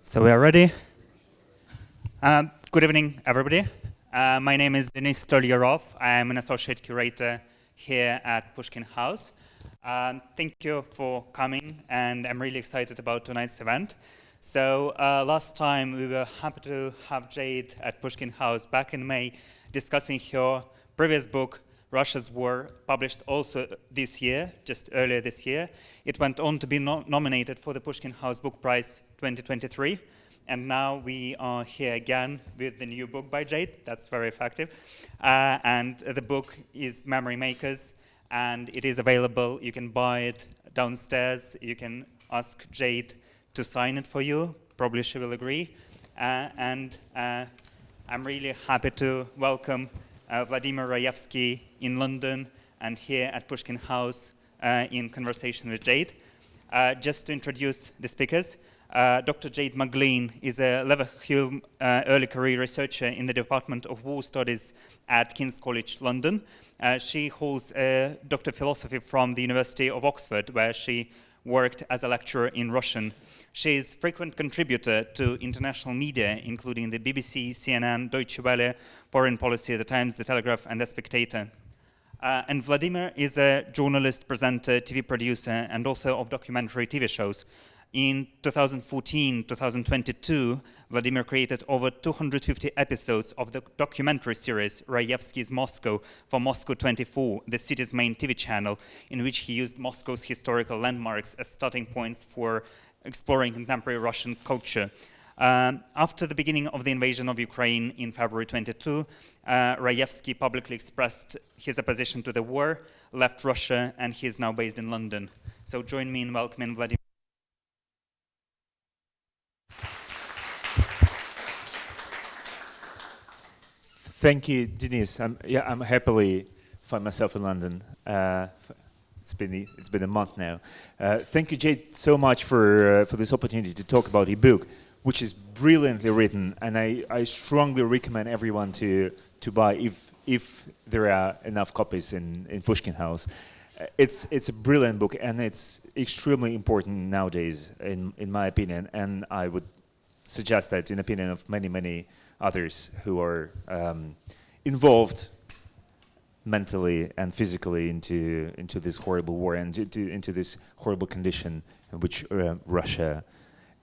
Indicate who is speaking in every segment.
Speaker 1: So we are ready. Good evening, everybody. My name is Denis Stolyarov. I am an associate curator here at Pushkin House. Thank you for coming, and I'm really excited about tonight's event. So last time we were happy to have Jade at Pushkin House back in May discussing her previous book, Russia's War, published also this year, just earlier this year. It went on to be nominated for the Pushkin House Book Prize 2023. And now we are here again with the new book by Jade. That's very effective. And the book is Memory Makers, and it is available. You can buy it downstairs. You can ask Jade to sign it for you. Probably she will agree. I'm really happy to welcome Vladimir Raevskiy in London and here at Pushkin House in conversation with Jade. Just to introduce the speakers, Dr Jade McGlynn is a Leverhulme early career researcher in the Department of War Studies at King's College London. She holds a Doctor of Philosophy from the University of Oxford, where she worked as a lecturer in Russian. She is a frequent contributor to international media, including the BBC, CNN, Deutsche Welle, Foreign Policy, The Times, The Telegraph, and The Spectator. And Vladimir is a journalist, presenter, TV producer, and author of documentary TV shows. In 2014-2022, Vladimir created over 250 episodes of the documentary series Raevskiy's Moscow for Moscow 24, the city's main TV channel, in which he used Moscow's historical landmarks as starting points for exploring contemporary Russian culture. After the beginning of the invasion of Ukraine in February 22, Raevskiy publicly expressed his opposition to the war, left Russia, and he is now based in London. So join me in welcoming Vladimir.
Speaker 2: Thank you, Denis. I'm happily find myself in London. It's been a month now. Thank you, Jade, so much for this opportunity to talk about your book, which is brilliantly written, and I strongly recommend everyone to buy if there are enough copies in Pushkin House. It's a brilliant book, and it's extremely important nowadays, in my opinion, and I would suggest that in opinion of many others who are involved mentally and physically into this horrible war and into this horrible condition in which Russia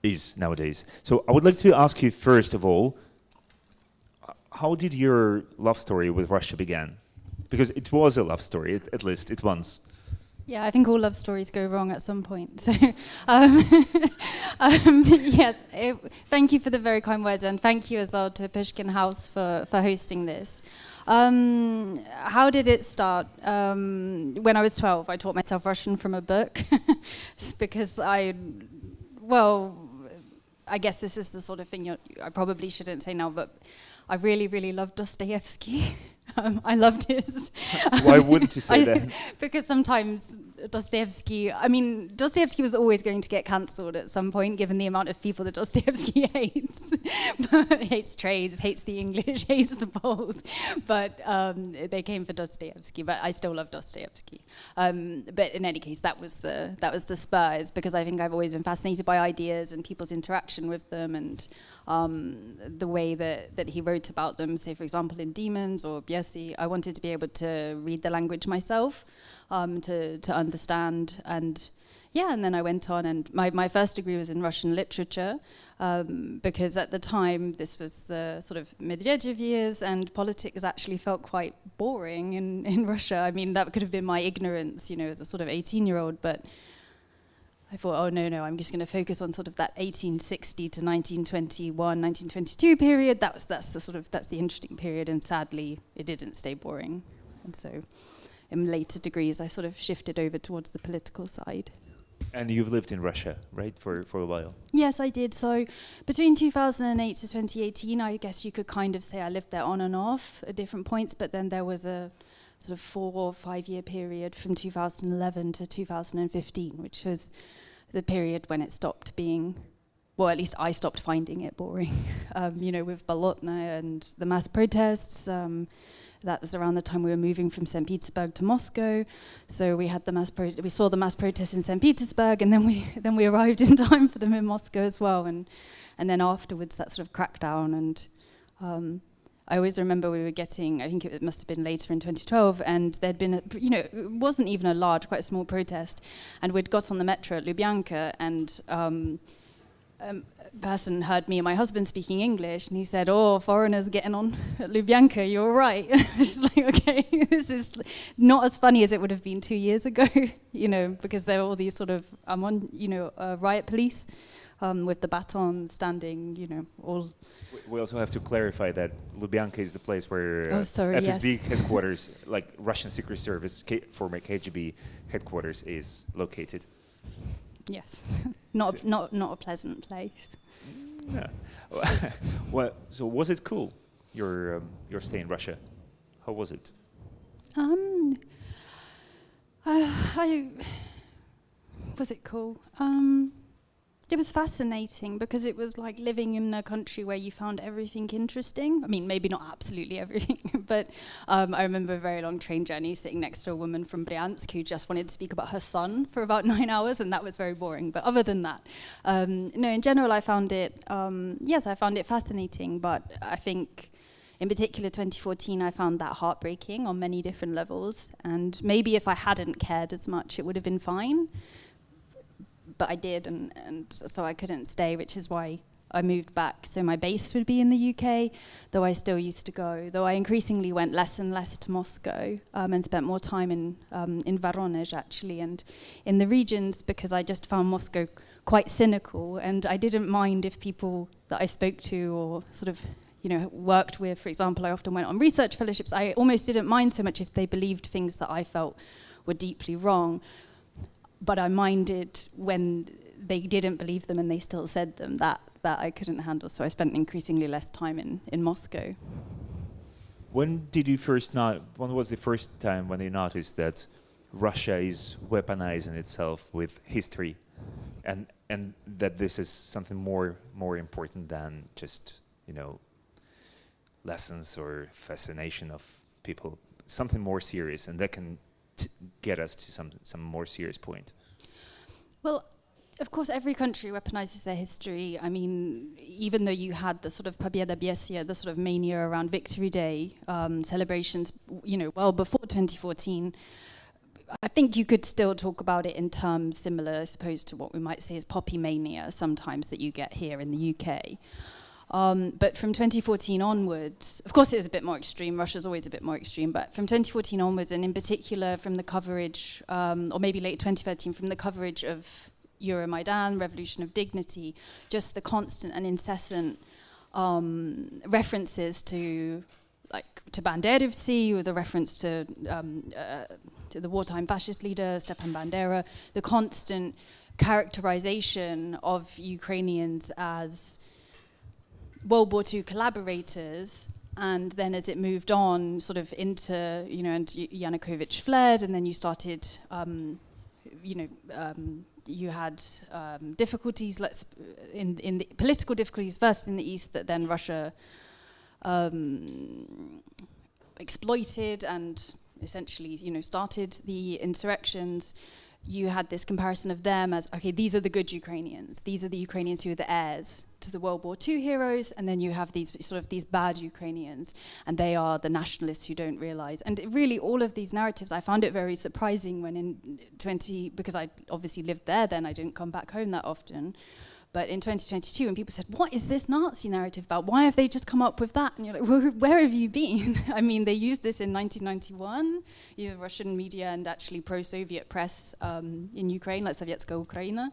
Speaker 2: is nowadays. So I would like to ask you, first of all, how did your love story with Russia begin? Because it was a love story, at least it once.
Speaker 3: Yeah, I think all love stories go wrong at some point. So, yes, thank you for the very kind words, and thank you as well to Pushkin House for hosting this. How did it start? When I was 12, I taught myself Russian from a book because I guess this is the sort of thing I probably shouldn't say now, but I really loved Dostoevsky. I loved his.
Speaker 2: Why wouldn't you say that?
Speaker 3: Because sometimes Dostoevsky was always going to get cancelled at some point, given the amount of people that Dostoevsky hates. Hates trades, hates the English, hates the Poles. But they came for Dostoevsky, but I still love Dostoevsky. But in any case, that was the spurs, because I think I've always been fascinated by ideas and people's interaction with them, and the way that he wrote about them. Say, for example, in Demons or Biesi, I wanted to be able to read the language myself, to understand, and then I went on, and my first degree was in Russian literature, because at the time this was the sort of Medvedev years, and politics actually felt quite boring in Russia. I mean, that could have been my ignorance, as a sort of 18-year-old, but I thought, oh no, I'm just going to focus on sort of that 1860 to 1921, 1922 period. That's the interesting period, and sadly, it didn't stay boring. And so, in later degrees, I sort of shifted over towards the political side.
Speaker 2: And you've lived in Russia, right, for a while?
Speaker 3: Yes, I did. So, between 2008 to 2018, I guess you could kind of say I lived there on and off at different points. But then there was a sort of 4 or 5 year period from 2011 to 2015, which was the period when it stopped being, well, at least I stopped finding it boring. With Bolotnaya and the mass protests, that was around the time we were moving from St. Petersburg to Moscow. So we had we saw the mass protests in St. Petersburg, and then we arrived in time for them in Moscow as well. And And then afterwards, that sort of crackdown. And I always remember we were getting, I think it must have been later in 2012, and there'd been, it wasn't even a large, quite a small protest. And we'd got on the metro at Lubyanka, and a person heard me and my husband speaking English, and he said, "Oh, foreigners getting on at Lubyanka, you're right." It's like, okay, this is not as funny as it would have been 2 years ago, because there were all these sort of, riot police with the batons standing, all.
Speaker 2: We also have to clarify that Lubyanka is the place where FSB headquarters, like Russian Secret Service, former KGB headquarters, is located.
Speaker 3: Yes, not a pleasant place.
Speaker 2: No. Well, so was it cool? Your stay in Russia, how was it?
Speaker 3: Was it cool? It was fascinating because it was like living in a country where you found everything interesting. I mean, maybe not absolutely everything, but I remember a very long train journey sitting next to a woman from Bryansk who just wanted to speak about her son for about 9 hours, and that was very boring. But other than that, in general, I found it, I found it fascinating, but I think in particular 2014, I found that heartbreaking on many different levels, and maybe if I hadn't cared as much, it would have been fine. But I did, and so I couldn't stay, which is why I moved back. So my base would be in the UK, though I still used to go. Though I increasingly went less and less to Moscow and spent more time in Voronezh, actually, and in the regions, because I just found Moscow quite cynical. And I didn't mind if people that I spoke to or sort of worked with, for example, I often went on research fellowships. I almost didn't mind so much if they believed things that I felt were deeply wrong. But I minded when they didn't believe them and they still said them. That I couldn't handle, so I spent increasingly less time in Moscow.
Speaker 2: When was the first time when you noticed that Russia is weaponizing itself with history, and that this is something more important than just lessons or fascination of people, something more serious, and that can get us to some more serious point?
Speaker 3: Well, of course, every country weaponizes their history. I mean, even though you had the sort of Pobyeda Biesia, the sort of mania around Victory Day celebrations, well before 2014, I think you could still talk about it in terms similar, I suppose, to what we might say is poppy mania sometimes that you get here in the UK. But from 2014 onwards, of course it was a bit more extreme, Russia's always a bit more extreme, but from 2014 onwards, and in particular from the coverage, or maybe late 2013, from the coverage of Euromaidan, Revolution of Dignity, just the constant and incessant references to Banderovci, or the reference to the wartime fascist leader, Stepan Bandera, the constant characterization of Ukrainians as World War II collaborators, and then as it moved on, sort of into, and Yanukovych fled, and then you started, you had difficulties, in the political difficulties first in the east that then Russia exploited and essentially, started the insurrections. You had this comparison of them as, okay, these are the good Ukrainians. These are the Ukrainians who are the heirs to the World War II heroes, and then you have these bad Ukrainians, and they are the nationalists who don't realize. And really, all of these narratives, I found it very surprising when because I obviously lived there then, I didn't come back home that often. But in 2022, when people said, what is this Nazi narrative about? Why have they just come up with that? And you're like, where have you been? I mean, they used this in 1991, Russian media and actually pro-Soviet press in Ukraine, like Sovietska Ukraina,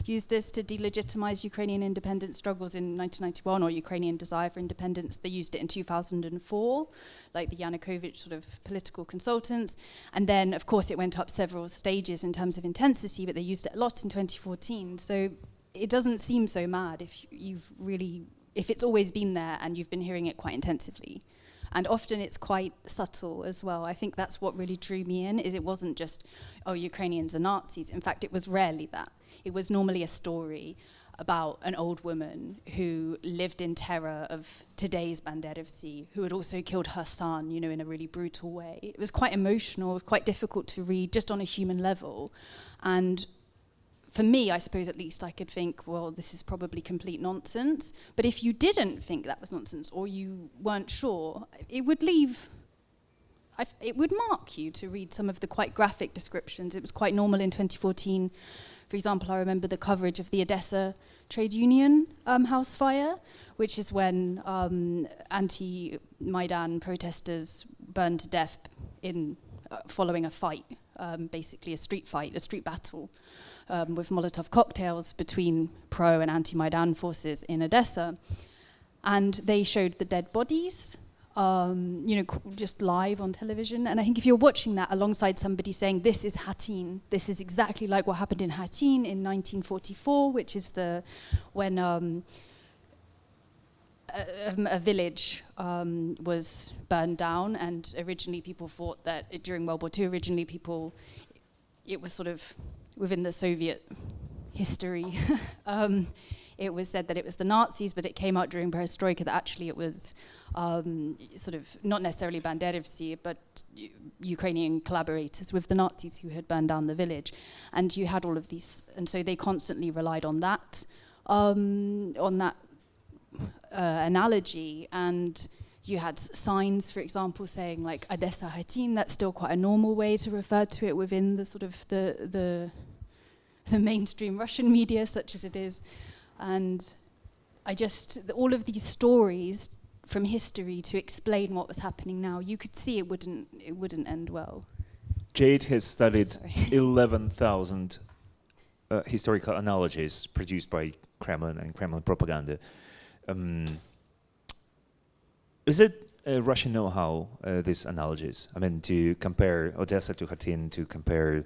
Speaker 3: used this to delegitimize Ukrainian independence struggles in 1991, or Ukrainian desire for independence. They used it in 2004, like the Yanukovych sort of political consultants. And then, of course, it went up several stages in terms of intensity, but they used it a lot in 2014. So it doesn't seem so mad if it's always been there and you've been hearing it quite intensively. And often it's quite subtle as well. I think that's what really drew me in, is it wasn't just, oh, Ukrainians are Nazis. In fact, it was rarely that. It was normally a story about an old woman who lived in terror of today's Banderovci, who had also killed her son, in a really brutal way. It was quite emotional, quite difficult to read just on a human level. And for me, I suppose at least I could think, well, this is probably complete nonsense. But if you didn't think that was nonsense, or you weren't sure, it would it would mark you to read some of the quite graphic descriptions. It was quite normal in 2014. For example, I remember the coverage of the Odessa trade union house fire, which is when anti-Maidan protesters burned to death in following a fight, basically a street battle, with Molotov cocktails between pro and anti-Maidan forces in Odessa. And they showed the dead bodies, just live on television. And I think if you're watching that alongside somebody saying, this is Hatyn, this is exactly like what happened in Hatyn in 1944, which is when a village was burned down, and originally people thought that during World War II, it was sort of within the Soviet history. It was said that it was the Nazis, but it came out during Perestroika that actually it was sort of not necessarily Banderovцы, but Ukrainian collaborators with the Nazis who had burned down the village. And you had all of these, and so they constantly relied on that analogy. And you had signs, for example, saying like Odessa Hatyn. That's still quite a normal way to refer to it within the sort of the mainstream Russian media, such as it is. And all of these stories from history to explain what was happening now, you could see it wouldn't end well.
Speaker 2: Jade has studied 11,000 historical analogies produced by Kremlin and Kremlin propaganda. Is it a Russian know-how, these analogies? I mean, to compare Odessa to Hatyn, to compare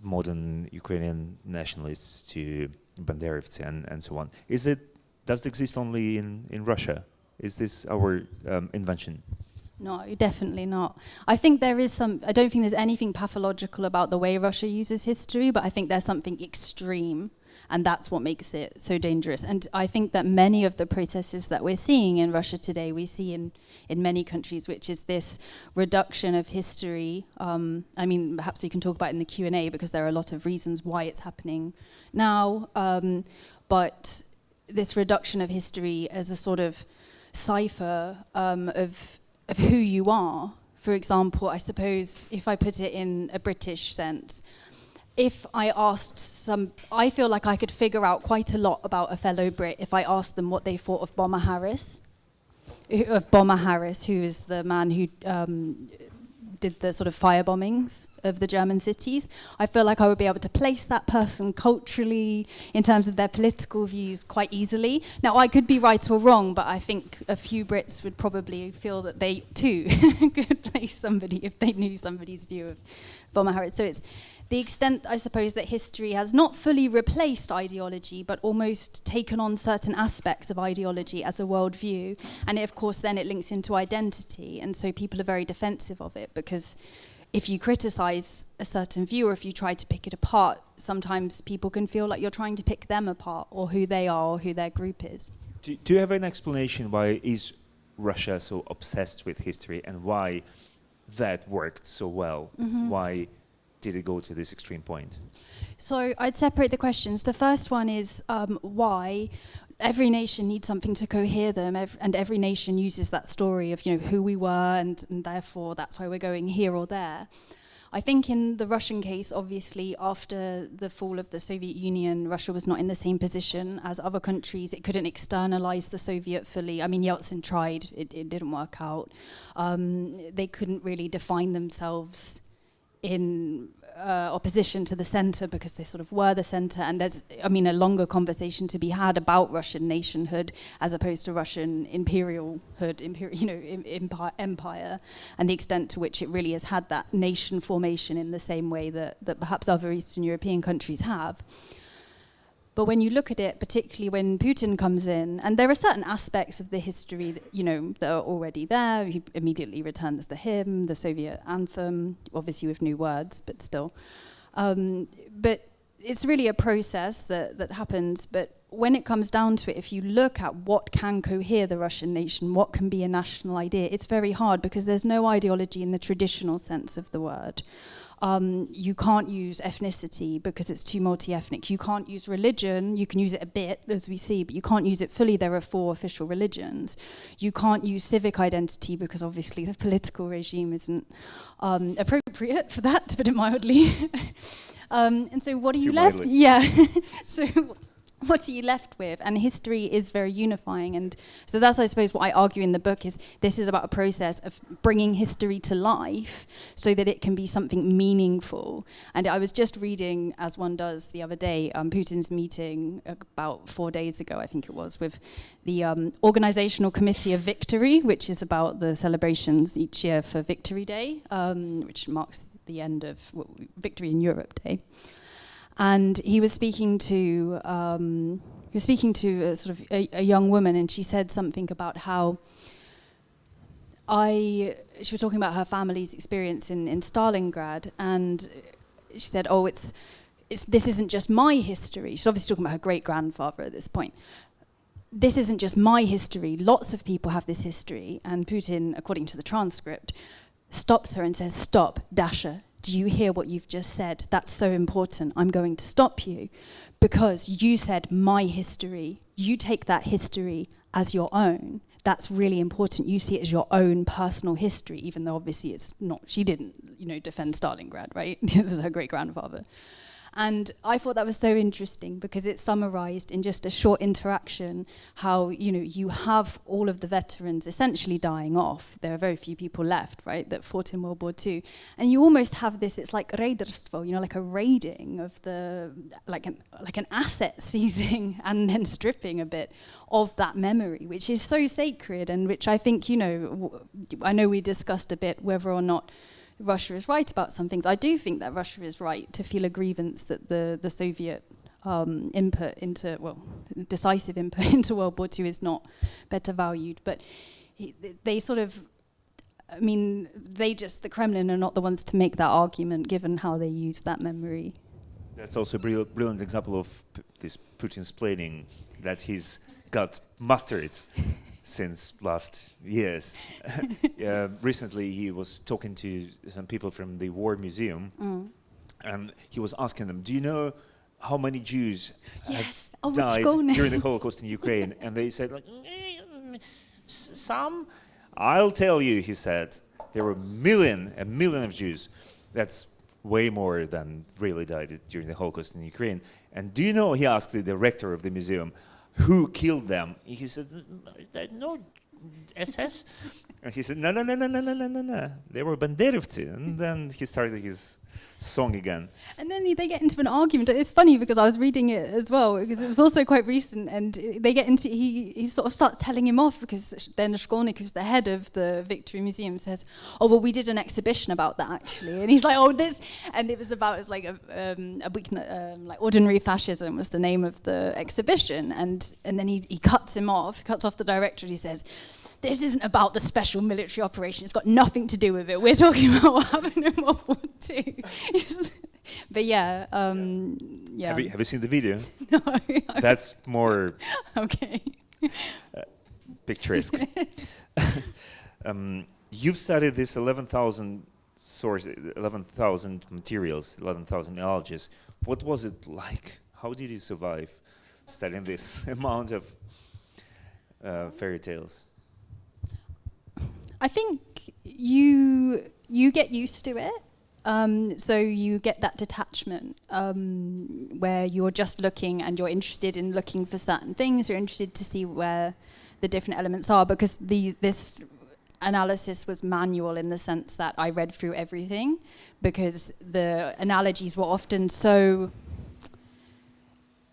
Speaker 2: modern Ukrainian nationalists to Banderovцы and so on. Does it exist only in Russia? Is this our invention?
Speaker 3: No, definitely not. I think I don't think there's anything pathological about the way Russia uses history, but I think there's something extreme, and that's what makes it so dangerous. And I think that many of the processes that we're seeing in Russia today, we see in many countries, which is this reduction of history. I mean, perhaps we can talk about it in the Q&A, because there are a lot of reasons why it's happening now. But this reduction of history as a sort of cipher of who you are. For example, I suppose if I put it in a British sense, if I asked I feel like I could figure out quite a lot about a fellow Brit if I asked them what they thought of Bomber Harris, who is the man who did the sort of firebombings of the German cities. I feel like I would be able to place that person culturally in terms of their political views quite easily. Now, I could be right or wrong, but I think a few Brits would probably feel that they too could place somebody if they knew somebody's view of Bomber Harris. So it's the extent, I suppose, that history has not fully replaced ideology, but almost taken on certain aspects of ideology as a worldview. And of course, then it links into identity. And so people are very defensive of it, because if you criticize a certain view, or if you try to pick it apart, sometimes people can feel like you're trying to pick them apart, or who they are, or who their group is.
Speaker 2: Do you have an explanation why is Russia so obsessed with history, and why that worked so well? Mm-hmm. Why did it go to this extreme point?
Speaker 3: So I'd separate the questions. The first one is why every nation needs something to cohere them, and every nation uses that story of who we were, and therefore that's why we're going here or there. I think in the Russian case, obviously, after the fall of the Soviet Union, Russia was not in the same position as other countries. It couldn't externalize the Soviet fully. I mean, Yeltsin tried. It didn't work out. They couldn't really define themselves in opposition to the center, because they sort of were the center. And there's, a longer conversation to be had about Russian nationhood as opposed to Russian imperialhood, empire, and the extent to which it really has had that nation formation in the same way that perhaps other Eastern European countries have. But when you look at it, particularly when Putin comes in, and there are certain aspects of the history that are already there. He immediately returns the hymn, the Soviet anthem, obviously with new words, but still. But it's really a process that happens. But when it comes down to it, if you look at what can cohere the Russian nation, what can be a national idea, it's very hard, because there's no ideology in the traditional sense of the word. You can't use ethnicity because it's too multi-ethnic. You can't use religion. You can use it a bit, as we see, but you can't use it fully. There are 4 official religions. You can't use civic identity because obviously the political regime isn't appropriate for that, to put it mildly. And so what are you left? Yeah. So what are you left with? And history is very unifying. And so that's, I suppose, what I argue in the book is this is about a process of bringing history to life so that it can be something meaningful. And I was just reading, as one does the other day, Putin's meeting about 4 days ago, I think it was, with the Organizational Committee of Victory, which is about the celebrations each year for Victory Day, which marks the end of Victory in Europe Day. And he was speaking to a sort of a young woman, and she said something about how she was talking about her family's experience in Stalingrad, and she said, "Oh, this isn't just my history." She's obviously talking about her great-grandfather at this point. This isn't just my history. Lots of people have this history. And Putin, according to the transcript, stops her and says, "Stop, Dasha. Do you hear what you've just said? That's so important. I'm going to stop you because you said my history. You take that history as your own. That's really important. You see it as your own personal history, even though obviously it's not. She didn't, defend Stalingrad, right? It was her great-grandfather." And I thought that was so interesting because it summarized in just a short interaction how, you have all of the veterans essentially dying off. There are very few people left, right, that fought in World War II. And you almost have this, it's like raiderstvo, like a raiding of like an asset seizing and then stripping a bit of that memory, which is so sacred and which I think, I know we discussed a bit whether or not Russia is right about some things. I do think that Russia is right to feel a grievance that the Soviet input into, decisive input into World War II is not better valued. But they sort of, the Kremlin are not the ones to make that argument given how they use that memory.
Speaker 2: That's also a brilliant example of this Putin's planning that he's got mastered since last years. Recently he was talking to some people from the War Museum and he was asking them, do you know how many Jews have died during the Holocaust in Ukraine? And they said, like, some? I'll tell you, he said, there were a million of Jews. That's way more than really died during the Holocaust in Ukraine. And do you know, he asked the director of the museum, who killed them? He said, no, SS. And he said, no. They were Banderovцы. And then he started his song again. And
Speaker 3: then they get into an argument. It's funny because I was reading it as well, because it was also quite recent, and they get into, he sort of starts telling him off because then Shkolnik, who's the head of the Victory Museum, says, "Oh, well, we did an exhibition about that actually." And he's like, "Oh, this," and it was about, it's like like ordinary fascism was the name of the exhibition, and then he cuts him off, cuts off the director, and he says, "This isn't about the special military operation. It's got nothing to do with it. We're talking about what happened in World War II." But yeah.
Speaker 2: Have you seen the video?
Speaker 3: No.
Speaker 2: That's more
Speaker 3: okay.
Speaker 2: Picturesque. You've studied this 11,000 sources, 11,000 materials, 11,000 analogies. What was it like? How did you survive studying this amount of fairy tales?
Speaker 3: I think you get used to it. So you get that detachment where you're just looking and you're interested in looking for certain things. You're interested to see where the different elements are, because this analysis was manual in the sense that I read through everything, because the analogies were often so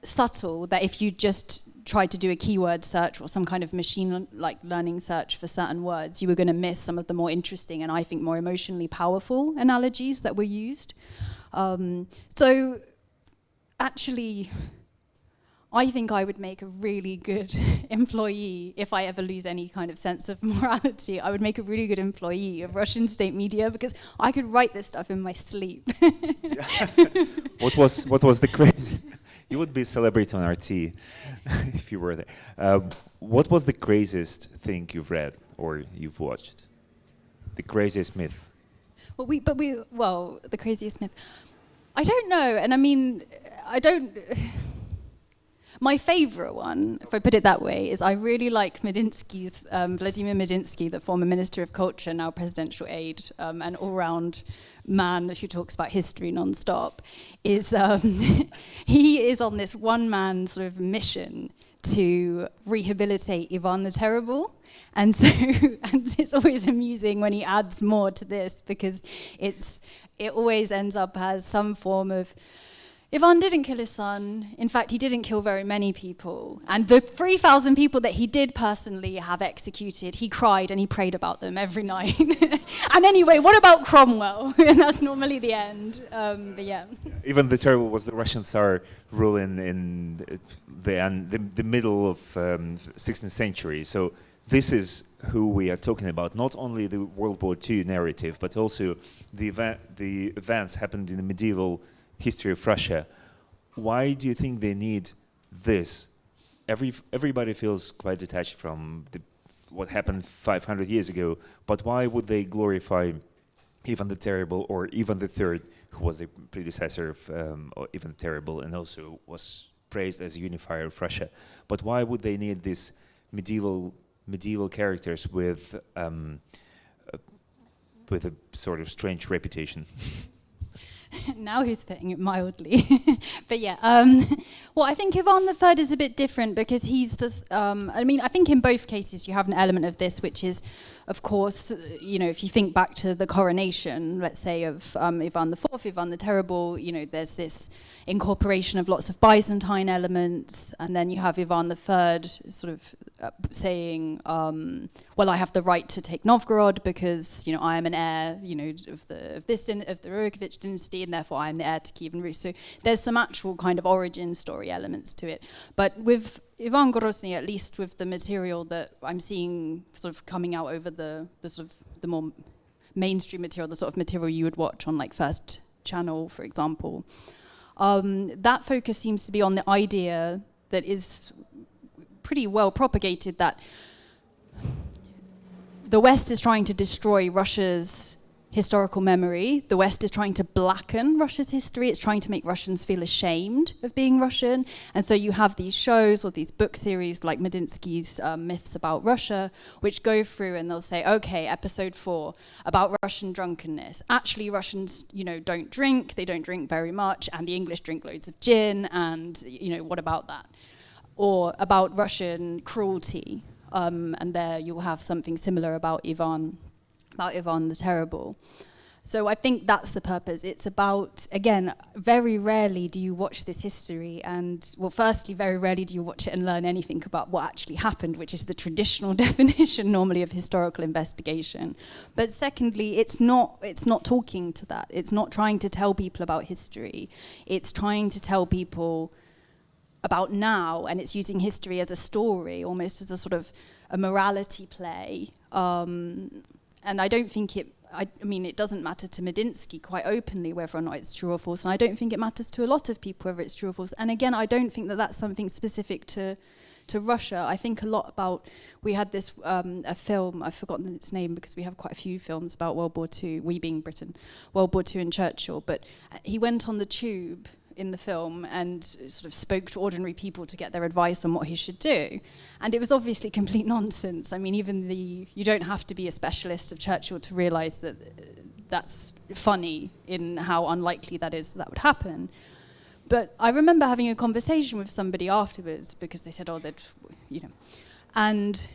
Speaker 3: subtle that if you just tried to do a keyword search or some kind of machine like learning search for certain words, you were going to miss some of the more interesting and I think more emotionally powerful analogies that were used. So actually, I think I would make a really good employee if I ever lose any kind of sense of morality. I would make a really good employee of Russian state media because I could write this stuff in my sleep.
Speaker 2: What was the crazy? You would be a celebrity on RT if you were there. What was the craziest thing you've read or you've watched? The craziest myth?
Speaker 3: Well, the craziest myth. I don't know, and I mean, I don't. My favourite one, if I put it that way, is I really like Medinsky's, Vladimir Medinsky, the former Minister of Culture, now presidential aide, and all-round man who talks about history non-stop, is he is on this one-man sort of mission to rehabilitate Ivan the Terrible. And so, and it's always amusing when he adds more to this, because it always ends up as some form of, Ivan didn't kill his son. In fact, he didn't kill very many people. And the 3,000 people that he did personally have executed, he cried and he prayed about them every night. And anyway, what about Cromwell? And that's normally the end. But yeah.
Speaker 2: Ivan the Terrible was the Russian Tsar ruling in the middle of 16th century. So this is who we are talking about, not only the World War II narrative, but also the events happened in the medieval history of Russia. Why do you think they need this? Everybody feels quite detached from what happened 500 years ago, but why would they glorify Ivan the Terrible or Ivan the Third, who was the predecessor of Ivan the Terrible and also was praised as a unifier of Russia? But why would they need these medieval characters with a sort of strange reputation?
Speaker 3: Now he's putting it mildly. But yeah, well, I think Ivan III is a bit different because he's this, I mean, I think in both cases you have an element of this, which is, of course, you know, if you think back to the coronation, let's say, of Ivan IV, Ivan the Terrible, you know, there's this incorporation of lots of Byzantine elements, and then you have Ivan III sort of saying, well, I have the right to take Novgorod because, you know, I am an heir, you know, of the Rurikhovich dynasty, and therefore I am the heir to Kievan Rus. So there's some actual kind of origin story elements to it. But with Ivan Grozny, at least with the material that I'm seeing sort of coming out over the sort of the more mainstream material, the sort of material you would watch on like First Channel, for example, that focus seems to be on the idea that is pretty well propagated that the West is trying to destroy Russia's historical memory. The West is trying to blacken Russia's history. It's trying to make Russians feel ashamed of being Russian. And so you have these shows or these book series like Medinsky's Myths About Russia, which go through and they'll say, okay, episode 4 about Russian drunkenness. Actually, Russians, you know, don't drink. They don't drink very much. And the English drink loads of gin. And, you know, what about that? Or about Russian cruelty. And there you'll have something similar about Ivan the Terrible. So I think that's the purpose. It's about, again, very rarely do you watch this history and, well, firstly, very rarely do you watch it and learn anything about what actually happened, which is the traditional definition normally of historical investigation. But secondly, it's not talking to that. It's not trying to tell people about history. It's trying to tell people about now, and it's using history as a story, almost as a sort of a morality play. And I don't think I mean, it doesn't matter to Medinsky quite openly whether or not it's true or false, and I don't think it matters to a lot of people whether it's true or false. And again, I don't think that that's something specific to Russia. I think a lot about, we had this, a film, I've forgotten its name because we have quite a few films about World War II, we being Britain, World War II and Churchill, but he went on the tube in the film and sort of spoke to ordinary people to get their advice on what he should do. And it was obviously complete nonsense. I mean, you don't have to be a specialist of Churchill to realize that that's funny in how unlikely that is that would happen. But I remember having a conversation with somebody afterwards because they said, oh, that, you know, and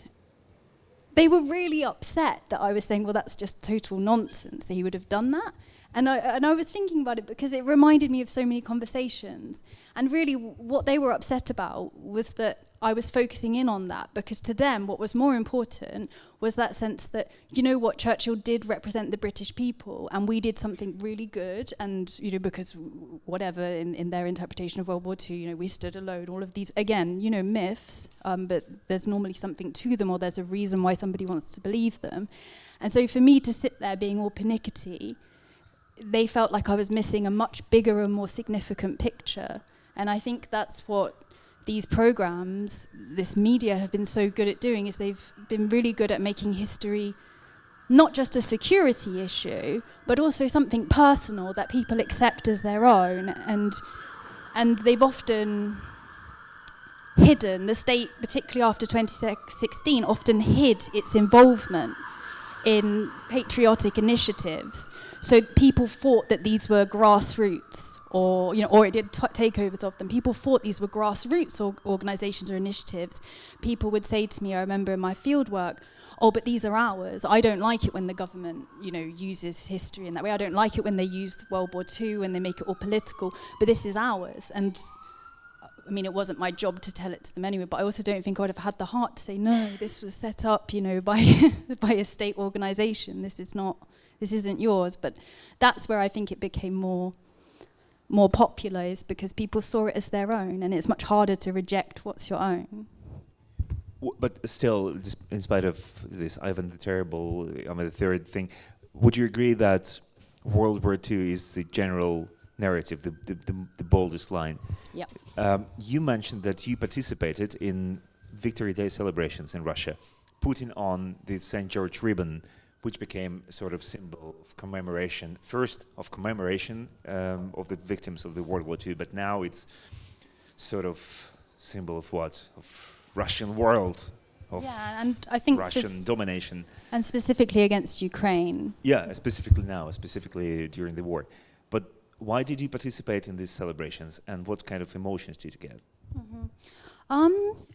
Speaker 3: they were really upset that I was saying, well, that's just total nonsense that he would have done that. And I was thinking about it because it reminded me of so many conversations. And really what they were upset about was that I was focusing in on that, because to them what was more important was that sense that, you know what, Churchill did represent the British people and we did something really good, and, you know, because whatever in their interpretation of World War II, you know, we stood alone, all of these, again, you know, myths, but there's normally something to them, or there's a reason why somebody wants to believe them. And so for me to sit there being all pernickety, they felt like I was missing a much bigger and more significant picture. And I think that's what these programs, this media, have been so good at doing, is they've been really good at making history not just a security issue, but also something personal that people accept as their own. And they've often hidden, the state, particularly after 2016, often hid its involvement in patriotic initiatives. So people thought that these were grassroots, or it did takeovers of them. People thought these were grassroots organizations or initiatives. People would say to me, I remember in my field work, oh, but these are ours. I don't like it when the government, uses history in that way. I don't like it when they use World War II and they make it all political, but this is ours. And I mean, it wasn't my job to tell it to them anyway, but I also don't think I would have had the heart to say, no, this was set up, by by a state organization. This isn't yours. But that's where I think it became more popular, is because people saw it as their own, and it's much harder to reject what's your own.
Speaker 2: But still, in spite of this Ivan the Terrible, the third thing, would you agree that World War II is the general narrative, the boldest line?
Speaker 3: Yeah.
Speaker 2: You mentioned that you participated in Victory Day celebrations in Russia, putting on the St. George ribbon, which became a sort of symbol of commemoration, first of commemoration of the victims of the World War II, but now it's sort of symbol of what? Of Russian world, of
Speaker 3: and I think
Speaker 2: Russian domination.
Speaker 3: And specifically against Ukraine.
Speaker 2: Yeah, specifically during the war. But why did you participate in these celebrations, and what kind of emotions did you get?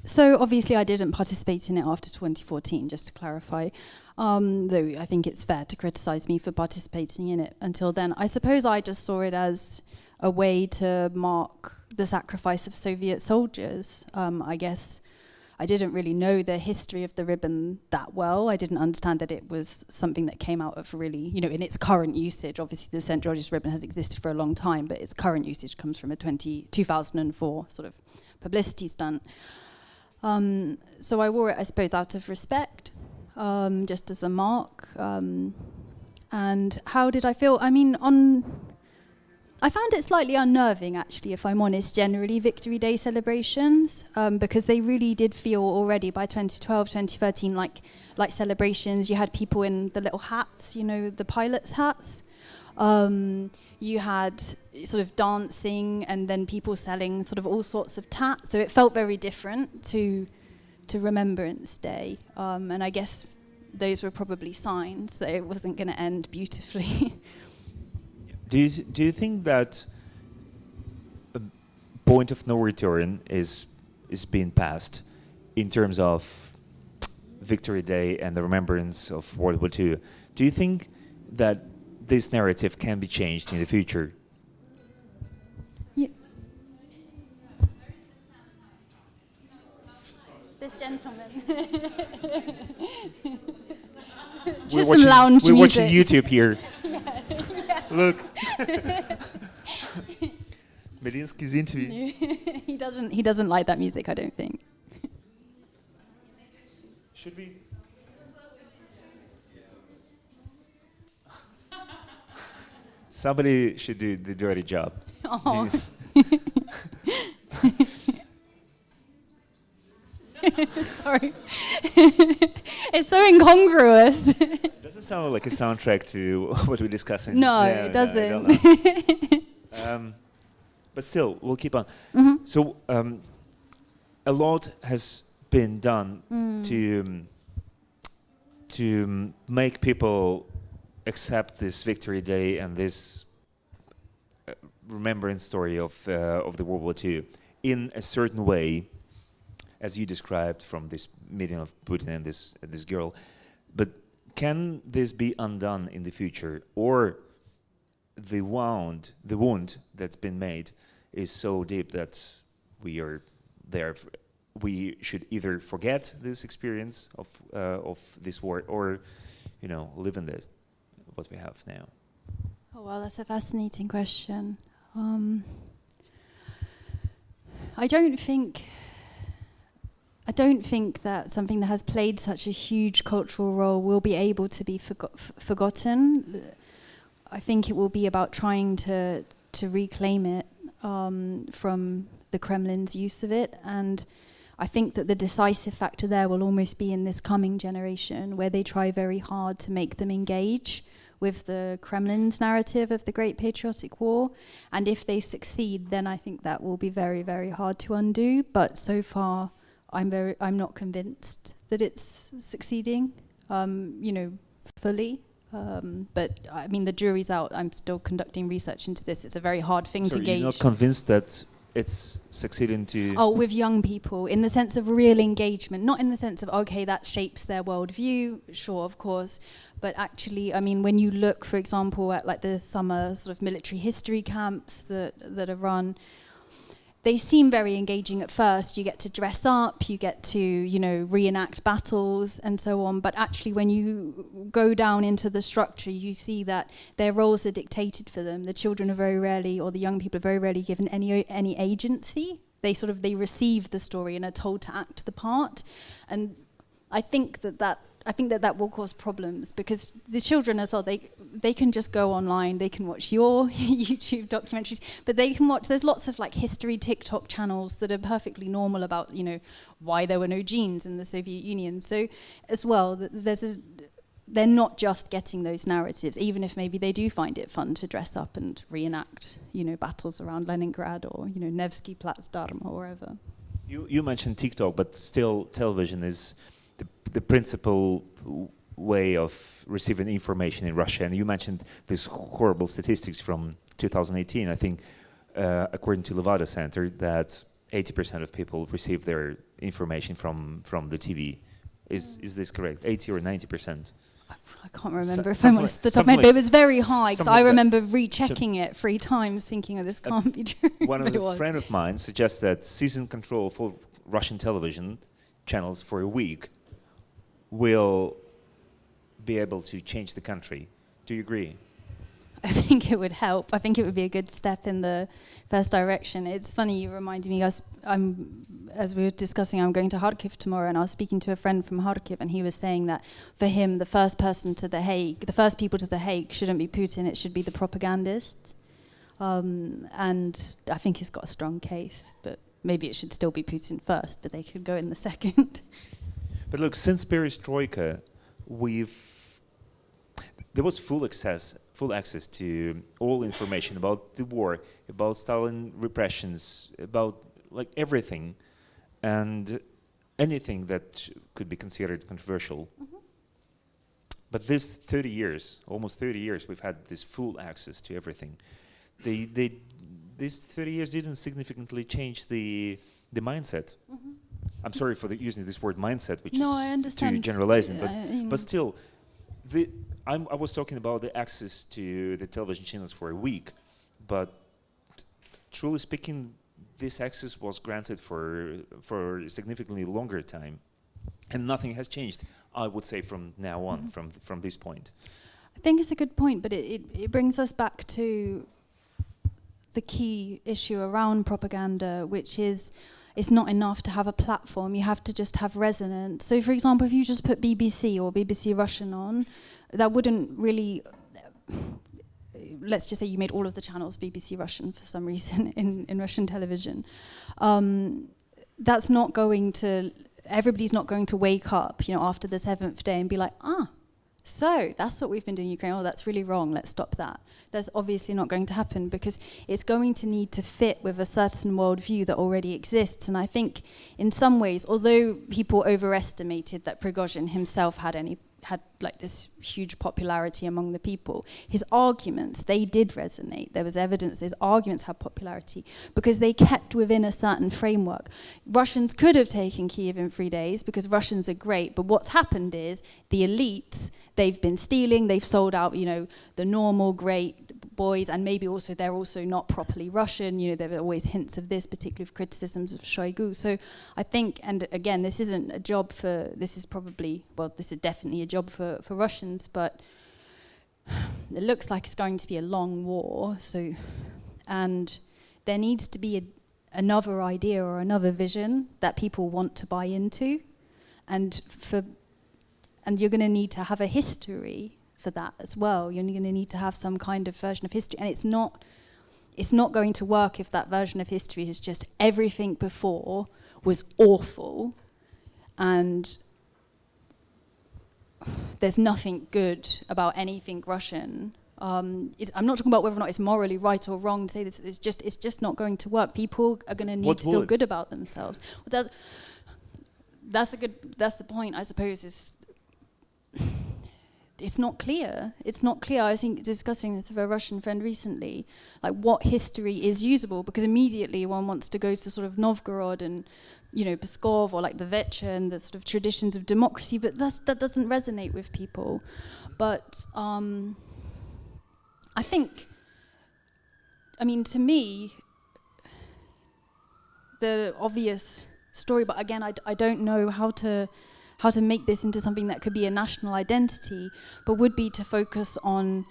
Speaker 3: So obviously I didn't participate in it after 2014, just to clarify, though I think it's fair to criticize me for participating in it until then. I suppose I just saw it as a way to mark the sacrifice of Soviet soldiers. I guess I didn't really know the history of the ribbon that well. I didn't understand that it was something that came out of really, in its current usage. Obviously the St. George's ribbon has existed for a long time, but its current usage comes from a 2004 sort of publicity stunt. So I wore it, I suppose, out of respect, just as a mark. And how did I feel? I mean, I found it slightly unnerving, actually, if I'm honest, generally, Victory Day celebrations, because they really did feel already by 2012, 2013, like celebrations. You had people in the little hats, the pilots' hats. You had sort of dancing, and then people selling sort of all sorts of tat. So it felt very different to Remembrance Day. And I guess those were probably signs that it wasn't going to end beautifully.
Speaker 2: Do you think that a point of no return is being passed in terms of Victory Day and the remembrance of World War II? Do you think that this narrative can be changed in the future?
Speaker 3: Yeah. This gentleman. Just some lounge music.
Speaker 2: We're watching YouTube here. Look. Medinsky's interview.
Speaker 3: He doesn't like that music, I don't think.
Speaker 2: Should we? Somebody should do the dirty job.
Speaker 3: Oh. Sorry. It's so incongruous.
Speaker 2: Doesn't sound like a soundtrack to what we're discussing.
Speaker 3: No, it doesn't.
Speaker 2: But still, we'll keep on.
Speaker 3: Mm-hmm.
Speaker 2: So, a lot has been done to make people accept this Victory Day and this remembrance story of the World War II in a certain way, as you described from this meeting of Putin and this girl. But can this be undone in the future, or the wound that's been made is so deep that we are there? We should either forget this experience of this war, or live in this what we have now.
Speaker 3: Oh well, that's a fascinating question. I don't think that something that has played such a huge cultural role will be able to be forgotten. I think it will be about trying to reclaim it from the Kremlin's use of it. And I think that the decisive factor there will almost be in this coming generation, where they try very hard to make them engage with the Kremlin's narrative of the Great Patriotic War. And if they succeed, then I think that will be very, very hard to undo. But so far, I'm not convinced that it's succeeding, fully. But I mean, the jury's out. I'm still conducting research into this. It's a very hard thing to gauge.
Speaker 2: You're not convinced that it's succeeding to...
Speaker 3: Oh, with young people, in the sense of real engagement, not in the sense of, okay, that shapes their worldview, sure, of course, but actually, I mean, when you look, for example, at like the summer sort of military history camps that are run, they seem very engaging at first. You get to dress up, you get to, reenact battles and so on. But actually, when you go down into the structure, you see that their roles are dictated for them. The children are very rarely, or the young people are very rarely given any agency. They receive the story and are told to act the part. And I think that will cause problems, because the children as well, they can just go online, they can watch your YouTube documentaries, but they can watch, there's lots of like history TikTok channels that are perfectly normal about, why there were no jeans in the Soviet Union. So as well, they're not just getting those narratives, even if maybe they do find it fun to dress up and reenact, battles around Leningrad or, Nevsky Platzdorm or wherever.
Speaker 2: You mentioned TikTok, but still television is the principal way of receiving information in Russia. And you mentioned these horrible statistics from 2018. I think, according to Levada Center, that 80% of people receive their information from the TV. Is this correct? 80 or 90%?
Speaker 3: I can't remember if I'm the top of my head, but it was very high, because I remember rechecking it 3 times, thinking, oh, this can't be true.
Speaker 2: A friend of mine suggests that season control for Russian television channels for a week will be able to change the country. Do you agree?
Speaker 3: I think it would help. I think it would be a good step in the first direction. It's funny, you reminded me, as we were discussing, I'm going to Kharkiv tomorrow, and I was speaking to a friend from Kharkiv, and he was saying that for him, the first people to the Hague shouldn't be Putin, it should be the propagandists. And I think he's got a strong case, but maybe it should still be Putin first, but they could go in the second.
Speaker 2: But look, since Perestroika, there was full access to all information about the war, about Stalin repressions, about like everything, and anything that could be considered controversial. Mm-hmm. But this 30 years, almost 30 years, we've had this full access to everything. These 30 years didn't significantly change the mindset. Mm-hmm. I'm sorry for using this word mindset, which is too generalizing, but still, I was talking about the access to the television channels for a week, but truly speaking, this access was granted for a significantly longer time, and nothing has changed, I would say, from now on, from this point.
Speaker 3: I think it's a good point, but it brings us back to the key issue around propaganda, which is it's not enough to have a platform, you have to just have resonance. So for example, if you just put BBC or BBC Russian on, that wouldn't really, let's just say you made all of the channels BBC Russian for some reason in Russian television. That's not going to, everybody's not going to wake up, after the 7th day and be like, so that's what we've been doing in Ukraine. Oh, that's really wrong. Let's stop that. That's obviously not going to happen, because it's going to need to fit with a certain worldview that already exists. And I think in some ways, although people overestimated that Prigozhin himself had like this huge popularity among the people, his arguments, they did resonate. There was evidence his arguments had popularity because they kept within a certain framework. Russians could have taken Kyiv in 3 days because Russians are great, but what's happened is the elites, they've been stealing, they've sold out, the normal great boys, and maybe also they're also not properly Russian. There are always hints of this, particularly with criticisms of Shoigu. So I think, and again, this isn't a job for, this is definitely a job for Russians, but it looks like it's going to be a long war. So, and there needs to be another idea or another vision that people want to buy into, and you're going to need to have a history for that as well. You're going to need to have some kind of version of history, and it's not going to work if that version of history is just everything before was awful, and there's nothing good about anything Russian. I'm not talking about whether or not it's morally right or wrong to say this. It's just not going to work. People are going to need to feel good about themselves. Well, that's the point, I suppose. Is it's not clear. It's not clear. I was discussing this with a Russian friend recently, like what history is usable, because immediately one wants to go to sort of Novgorod and, you know, Pskov, or like the Veche and the sort of traditions of democracy, but that doesn't resonate with people. But I think, I mean, to me, the obvious story, but again, I don't know how to make this into something that could be a national identity, but would be to focus on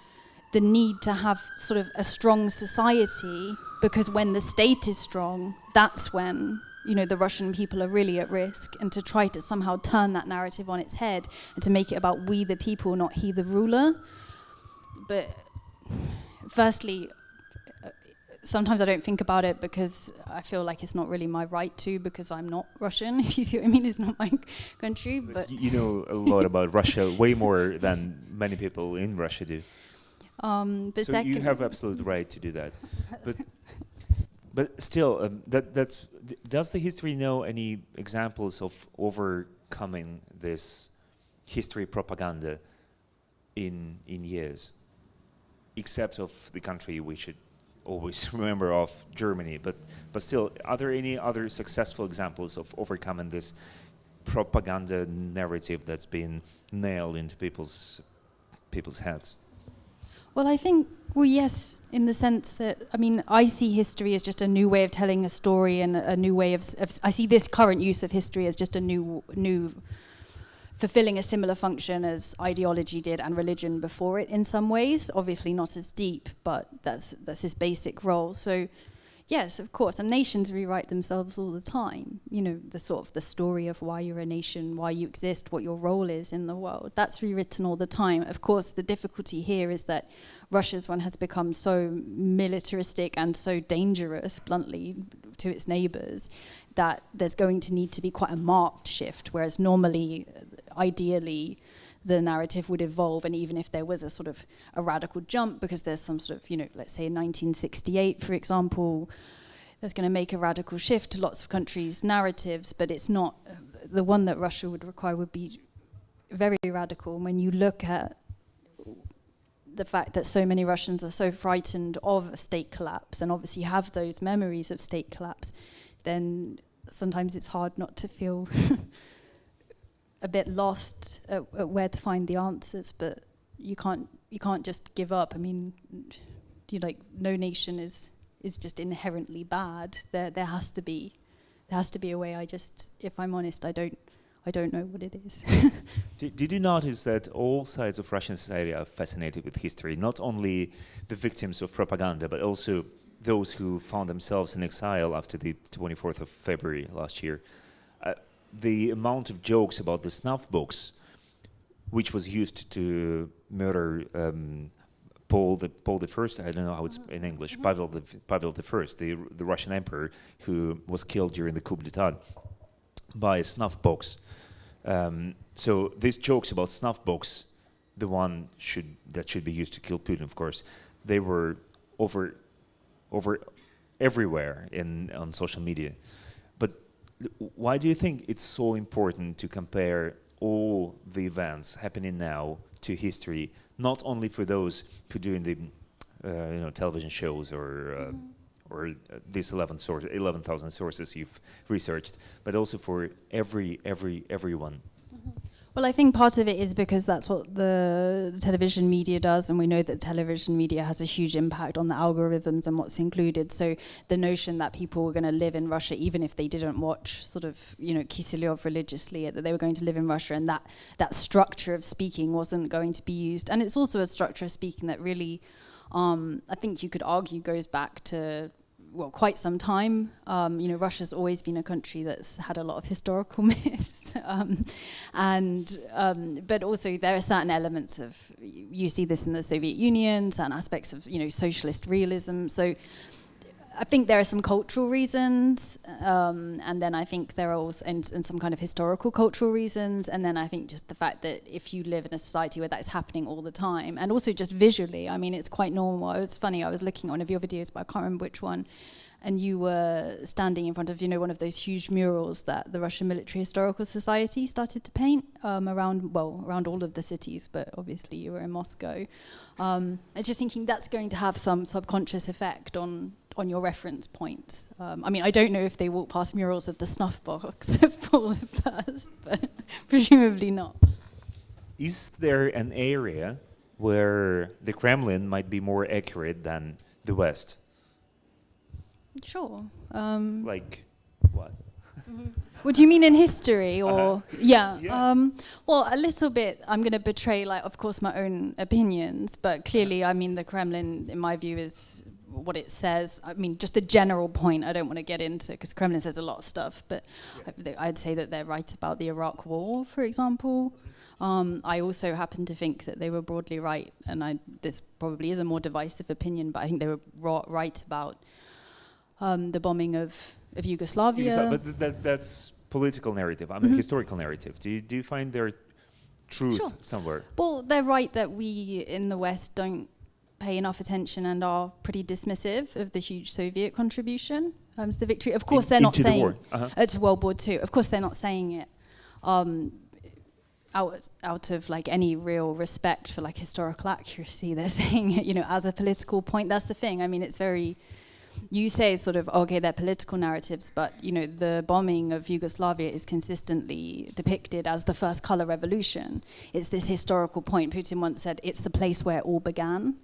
Speaker 3: the need to have sort of a strong society, because when the state is strong, that's when, you know, the Russian people are really at risk, and to try to somehow turn that narrative on its head and to make it about we the people, not he the ruler. But firstly, sometimes I don't think about it because I feel like it's not really my right to, because I'm not Russian, if you see what I mean. It's not my country. But
Speaker 2: you know a lot about Russia, way more than many people in Russia do.
Speaker 3: But
Speaker 2: so you have absolute right to do that. But still, does the history know any examples of overcoming this history propaganda in years, except of the country we should always remember of, Germany, but still, are there any other successful examples of overcoming this propaganda narrative that's been nailed into people's heads?
Speaker 3: Well, I think, yes, in the sense that, I mean, I see history as just a new way of telling a story, and a new way of I see this current use of history as just a new fulfilling a similar function as ideology did and religion before it in some ways. Obviously not as deep, but that's his basic role. So yes, of course, and nations rewrite themselves all the time. You know, the sort of the story of why you're a nation, why you exist, what your role is in the world. That's rewritten all the time. Of course, the difficulty here is that Russia's one has become so militaristic and so dangerous, bluntly, to its neighbors, that there's going to need to be quite a marked shift, whereas normally, ideally, the narrative would evolve, and even if there was a sort of a radical jump, because there's some sort of, you know, let's say in 1968, for example, that's going to make a radical shift to lots of countries' narratives, but it's not, the one that Russia would require would be very radical. When you look at the fact that so many Russians are so frightened of a state collapse, and obviously have those memories of state collapse, then sometimes it's hard not to feel a bit lost at where to find the answers. But you can't just give up. I mean, no nation is just inherently bad. There has to be a way. If I'm honest, I don't know what it is.
Speaker 2: Did you notice that all sides of Russian society are fascinated with history? Not only the victims of propaganda, but also those who found themselves in exile after the 24th of February last year. The amount of jokes about the snuff box, which was used to murder Paul the First, I don't know how it's in English, Pavel the First, the Russian emperor who was killed during the coup d'état by a snuff box. So these jokes about snuff box, the one that should be used to kill Putin, of course, they were over everywhere on social media. But why do you think it's so important to compare all the events happening now to history, not only for those who do in the television shows or these 11,000 sources you've researched, but also for everyone?
Speaker 3: Well, I think part of it is because that's what the television media does, and we know that television media has a huge impact on the algorithms and what's included. So the notion that people were going to live in Russia, even if they didn't watch sort of, Kiselyov religiously, that they were going to live in Russia, and that structure of speaking wasn't going to be used. And it's also a structure of speaking that really, I think you could argue, goes back to quite some time. Russia's always been a country that's had a lot of historical myths, but also there are certain elements of, you see this in the Soviet Union, certain aspects of socialist realism. So I think there are some cultural reasons, and then I think there are also and some kind of historical cultural reasons, and then I think just the fact that if you live in a society where that's happening all the time, and also just visually, I mean, it's quite normal. It's funny, I was looking at one of your videos, but I can't remember which one, and you were standing in front of, one of those huge murals that the Russian Military Historical Society started to paint around all of the cities, but obviously you were in Moscow. I'm just thinking that's going to have some subconscious effect on your reference points. I mean, I don't know if they walk past murals of the snuff box of Paul I, but presumably not.
Speaker 2: Is there an area where the Kremlin might be more accurate than the West?
Speaker 3: Sure.
Speaker 2: Like what?
Speaker 3: What do you mean in history, or yeah?
Speaker 2: Yeah.
Speaker 3: Well, a little bit. I'm going to betray, of course, my own opinions, but clearly, I mean, the Kremlin, in my view, is what it says. I mean, just the general point. I don't want to get into, because the Kremlin says a lot of stuff, but I'd say that they're right about the Iraq War, for example. I also happen to think that they were broadly right, and this probably is a more divisive opinion, but I think they were right about the bombing of Yugoslavia.
Speaker 2: But that's political narrative. I mean, historical narrative. Do you find there truth somewhere?
Speaker 3: Well, they're right that we in the West don't pay enough attention and are pretty dismissive of the huge Soviet contribution to the victory. Of course, they're not saying
Speaker 2: war.
Speaker 3: To World War II. Of course, they're not saying it out of like any real respect for like historical accuracy. They're saying it, as a political point. That's the thing. I mean, it's very. You say sort of, okay, they're political narratives, but, the bombing of Yugoslavia is consistently depicted as the first color revolution. It's this historical point. Putin once said, it's the place where it all began.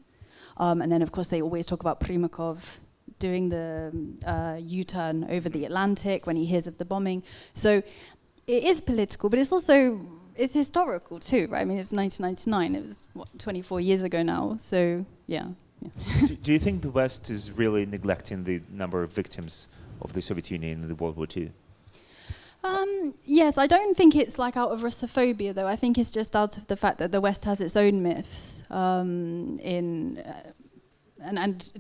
Speaker 3: And then, of course, they always talk about Primakov doing the U-turn over the Atlantic when he hears of the bombing. So it is political, but it's historical too, right? I mean, it was 1999. It was, 24 years ago now. So, yeah.
Speaker 2: Do you think the West is really neglecting the number of victims of the Soviet Union in the World War II?
Speaker 3: Yes, I don't think it's like out of Russophobia, though. I think it's just out of the fact that the West has its own myths. And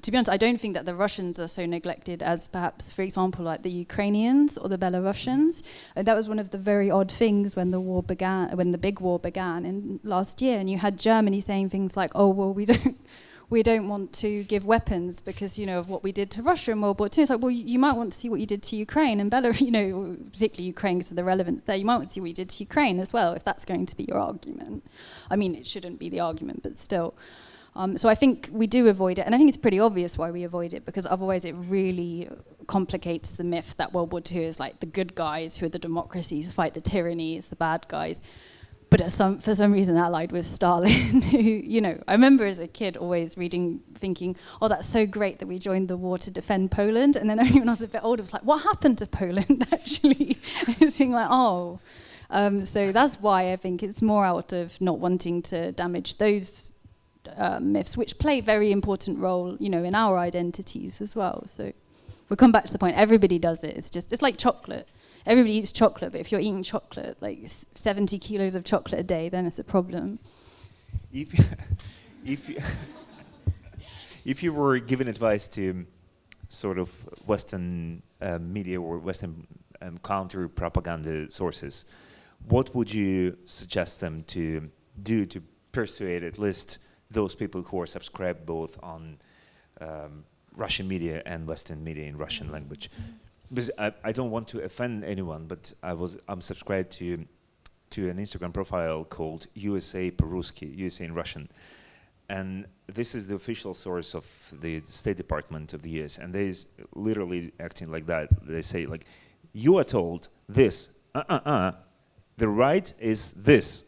Speaker 3: to be honest, I don't think that the Russians are so neglected as perhaps, for example, like the Ukrainians or the Belarusians. That was one of the very odd things when the big war began in last year, and you had Germany saying things like, "Oh, well, we don't want to give weapons because, of what we did to Russia in World War II." It's like, well, you might want to see what you did to Ukraine and Belarus, particularly Ukraine because of the relevance there. You might want to see what you did to Ukraine as well, if that's going to be your argument. I mean, it shouldn't be the argument, but still. So I think we do avoid it, and I think it's pretty obvious why we avoid it, because otherwise it really complicates the myth that World War II is like the good guys who are the democracies fight the tyranny, it's the bad guys. But for some reason allied with Stalin, who, I remember as a kid always reading, thinking, oh, that's so great that we joined the war to defend Poland. And then only when I was a bit older, it was like, what happened to Poland, actually? Thinking like, oh. So that's why I think it's more out of not wanting to damage those myths, which play a very important role, in our identities as well. So we'll come back to the point, everybody does it. It's like chocolate. Everybody eats chocolate, but if you're eating chocolate, like 70 kilos of chocolate a day, then it's a problem.
Speaker 2: If you were given advice to sort of Western media or Western counter propaganda sources, what would you suggest them to do to persuade at least those people who are subscribed both on Russian media and Western media in Russian language? Because I don't want to offend anyone, but I'm subscribed to an Instagram profile called USA по-русски, USA in Russian. And this is the official source of the State Department of the US. And they're literally acting like that. They say, like, you are told this, the right is this.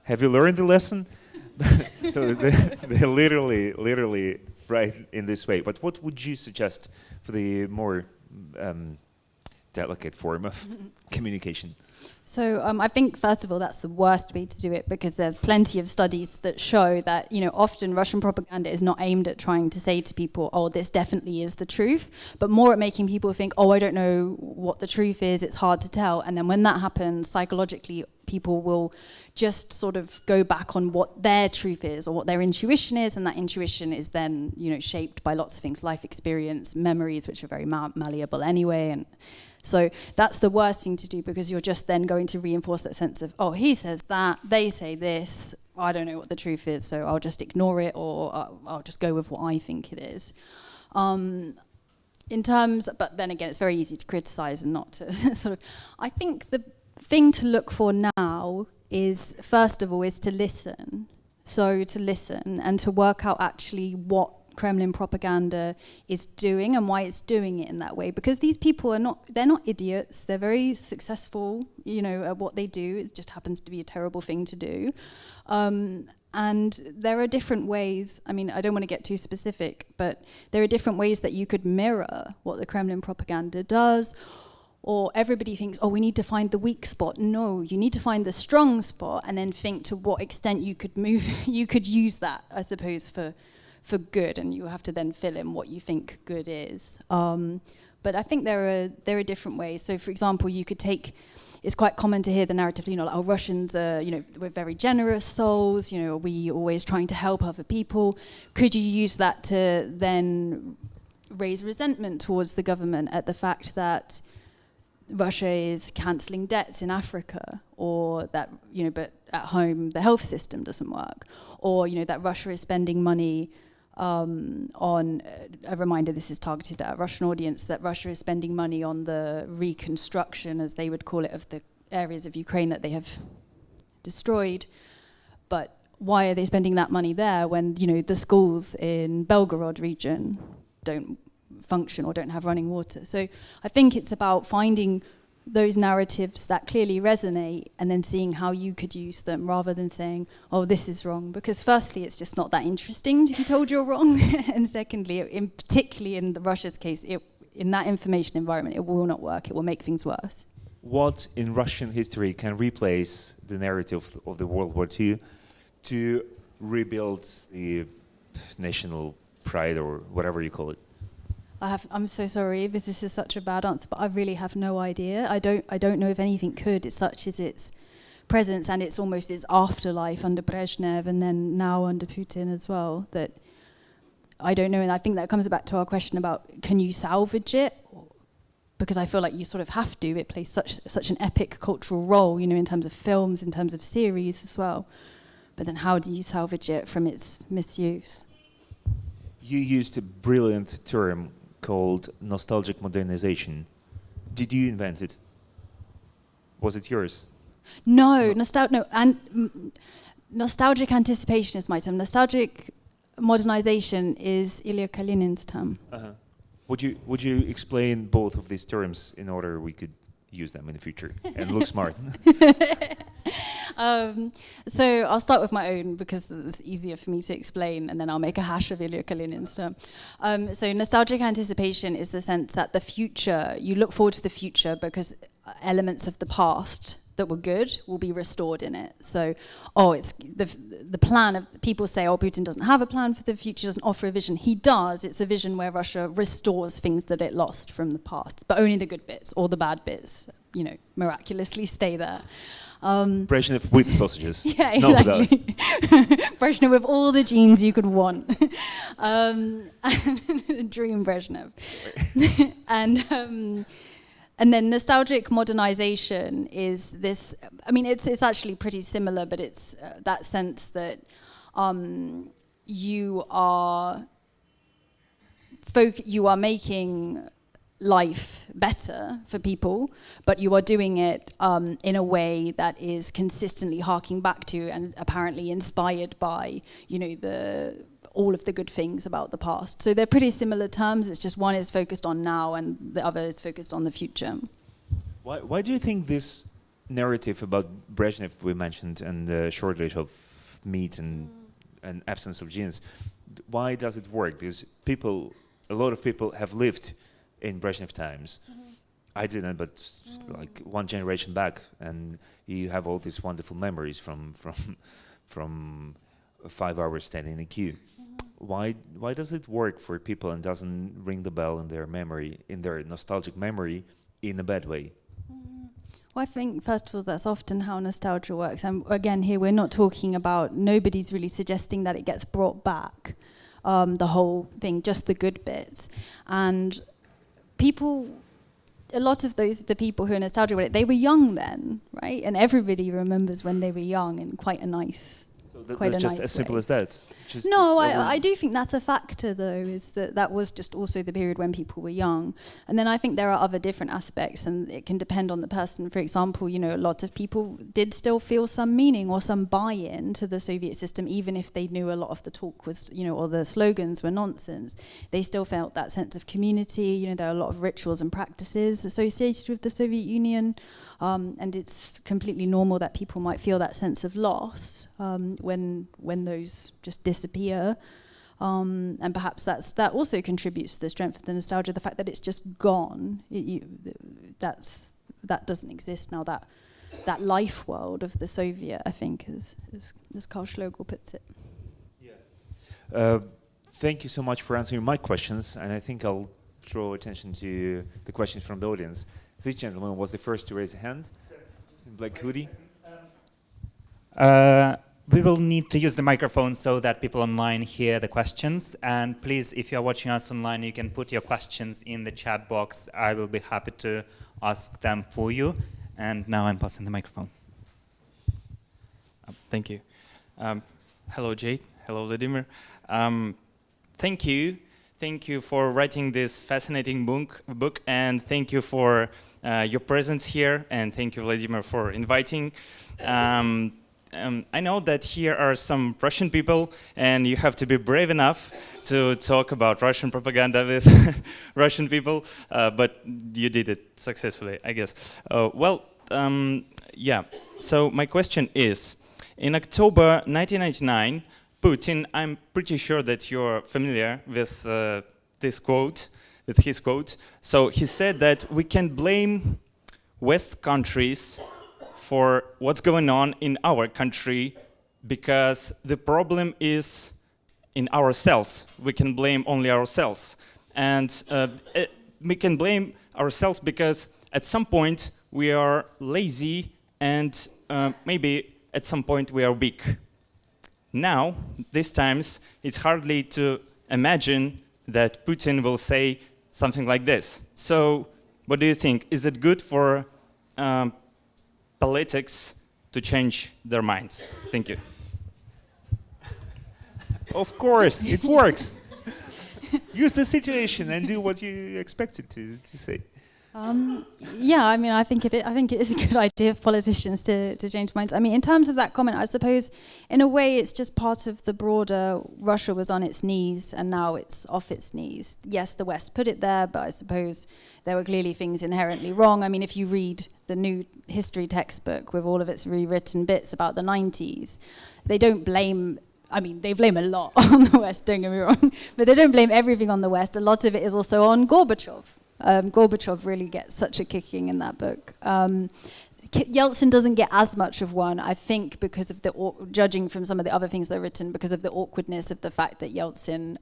Speaker 2: Have you learned the lesson? So they're literally right in this way. But what would you suggest for the more delicate form of communication?
Speaker 3: So I think, first of all, that's the worst way to do it, because there's plenty of studies that show that, often Russian propaganda is not aimed at trying to say to people, oh, this definitely is the truth, but more at making people think, oh, I don't know what the truth is, it's hard to tell. And then when that happens, psychologically, people will just sort of go back on what their truth is or what their intuition is, and that intuition is then, you know, shaped by lots of things, life experience, memories, which are very malleable anyway. And so that's the worst thing to do, because you're just then going to reinforce that sense of, oh, he says that, they say this, I don't know what the truth is, so I'll just ignore it, or I'll just go with what I think it is. In terms, but then again, it's very easy to criticize and not to sort of, I think the thing to look for now is, first of all, is to listen. So to listen and to work out actually what Kremlin propaganda is doing and why it's doing it in that way. Because these people are not, they're not idiots. They're very successful, you know, at what they do. It just happens to be a terrible thing to do. And there are different ways, I mean, I don't want to get too specific, but there are different ways that you could mirror what the Kremlin propaganda does. Or everybody thinks, oh, we need to find the weak spot. No, you need to find the strong spot and then think to what extent you could move, you could use that, I suppose, for good, and you have to then fill in what you think good is. But I think there are different ways. So, for example, you could take, it's quite common to hear the narrative, you know, like, oh, Russians are, you know, we're very generous souls, you know, we always trying to help other people. Could you use that to then raise resentment towards the government at the fact that Russia is cancelling debts in Africa, or that, you know, but at home the health system doesn't work, or, you know, that Russia is spending money on, a reminder, this is targeted at a Russian audience, that Russia is spending money on the reconstruction, as they would call it, of the areas of Ukraine that they have destroyed. But why are they spending that money there when, you know, the schools in Belgorod region don't function or don't have running water? So I think it's about finding those narratives that clearly resonate and then seeing how you could use them, rather than saying, oh, this is wrong, because firstly, it's just not that interesting to be told you're wrong, and secondly, particularly in the Russia's case, in that information environment, it will not work. It will make things worse.
Speaker 2: What in Russian history can replace the narrative of the World War II to rebuild the national pride, or whatever you call it?
Speaker 3: I'm so sorry if this is such a bad answer, but I really have no idea. I don't know if anything could. It's such as its presence, and it's almost its afterlife under Brezhnev, and then now under Putin as well, that I don't know. And I think that comes back to our question about, can you salvage it? Because I feel like you sort of have to. It plays such an epic cultural role, you know, in terms of films, in terms of series as well. But then how do you salvage it from its misuse?
Speaker 2: You used a brilliant term called nostalgic modernization. Did you invent it? Was it yours?
Speaker 3: No. Nostalgic anticipation is my term. Nostalgic modernization is Ilya Kalinin's term.
Speaker 2: Would you explain both of these terms in order we could use them in the future and look smart?
Speaker 3: So I'll start with my own, because it's easier for me to explain, and then I'll make a hash of Ilya Kalinin's term. So nostalgic anticipation is the sense that the future, you look forward to the future because elements of the past that were good will be restored in it. So, it's the plan of, people say, oh, Putin doesn't have a plan for the future, doesn't offer a vision. He does. It's a vision where Russia restores things that it lost from the past, but only the good bits. All the bad bits, you know, miraculously stay there.
Speaker 2: Brezhnev with sausages.
Speaker 3: Yeah, exactly. Brezhnev with all the genes you could want. Dream Brezhnev. And then nostalgic modernization is this, I mean, it's actually pretty similar, but it's that sense that you are making life better for people, but you are doing it in a way that is consistently harking back to and apparently inspired by, you know, all of the good things about the past. So they're pretty similar terms. It's just one is focused on now and the other is focused on the future.
Speaker 2: Why do you think this narrative about Brezhnev we mentioned, and the shortage of meat and absence of genes, why does it work? Because a lot of people have lived in Brezhnev times. I didn't, but like one generation back, and you have all these wonderful memories from 5 hours standing in a queue. Why does it work for people and doesn't ring the bell in their memory, in their nostalgic memory, in a bad way?
Speaker 3: Well, I think, first of all, that's often how nostalgia works. And again, here we're not talking about, nobody's really suggesting that it gets brought back, the whole thing, just the good bits. And people, a lot of the people who are nostalgic about it, they were young then, right? And everybody remembers when they were young in quite a nice
Speaker 2: That's just as simple as that.
Speaker 3: No, I do think that's a factor, though, is that was just also the period when people were young. And then I think there are other different aspects, and it can depend on the person. For example, you know, a lot of people did still feel some meaning or some buy-in to the Soviet system, even if they knew a lot of the talk was, you know, or the slogans were nonsense. They still felt that sense of community. You know, there are a lot of rituals and practices associated with the Soviet Union. And it's completely normal that people might feel that sense of loss when those just disappear. And perhaps that also contributes to the strength of the nostalgia, the fact that it's just gone. That doesn't exist now, that life world of the Soviet, I think, as Karl Schlogel puts it.
Speaker 2: Yeah. Thank you so much for answering my questions, and I think I'll draw attention to the questions from the audience. This gentleman was the first to raise a hand, in black hoodie.
Speaker 1: We will need to use the microphone so that people online hear the questions. And please, if you're watching us online, you can put your questions in the chat box. I will be happy to ask them for you. And now I'm passing the microphone.
Speaker 4: Thank you. Hello, Jade. Hello, Vladimir. Thank you. Thank you for writing this fascinating book, and thank you for your presence here, and thank you, Vladimir, for inviting. I know that here are some Russian people, and you have to be brave enough to talk about Russian propaganda with Russian people, but you did it successfully, I guess. Yeah, so my question is, in October 1999, Putin, I'm pretty sure that you're familiar with his quote. So he said that we can blame West countries for what's going on in our country because the problem is in ourselves. We can blame only ourselves. And we can blame ourselves because at some point we are lazy and maybe at some point we are weak. Now, these times, it's hardly to imagine that Putin will say something like this. So, what do you think? Is it good for politics to change their minds? Thank you.
Speaker 2: Of course, it works. Use the situation and do what you expected to say.
Speaker 3: Yeah, I mean, I think it is a good idea for politicians to change minds. I mean, in terms of that comment, I suppose, in a way, it's just part of the broader Russia was on its knees and now it's off its knees. Yes, the West put it there, but I suppose there were clearly things inherently wrong. I mean, if you read the new history textbook with all of its rewritten bits about the 90s, they don't blame... I mean, they blame a lot on the West, don't get me wrong, but they don't blame everything on the West. A lot of it is also on Gorbachev. Gorbachev really gets such a kicking in that book. Yeltsin doesn't get as much of one, I think, because of judging from some of the other things that are written, because of the awkwardness of the fact that Yeltsin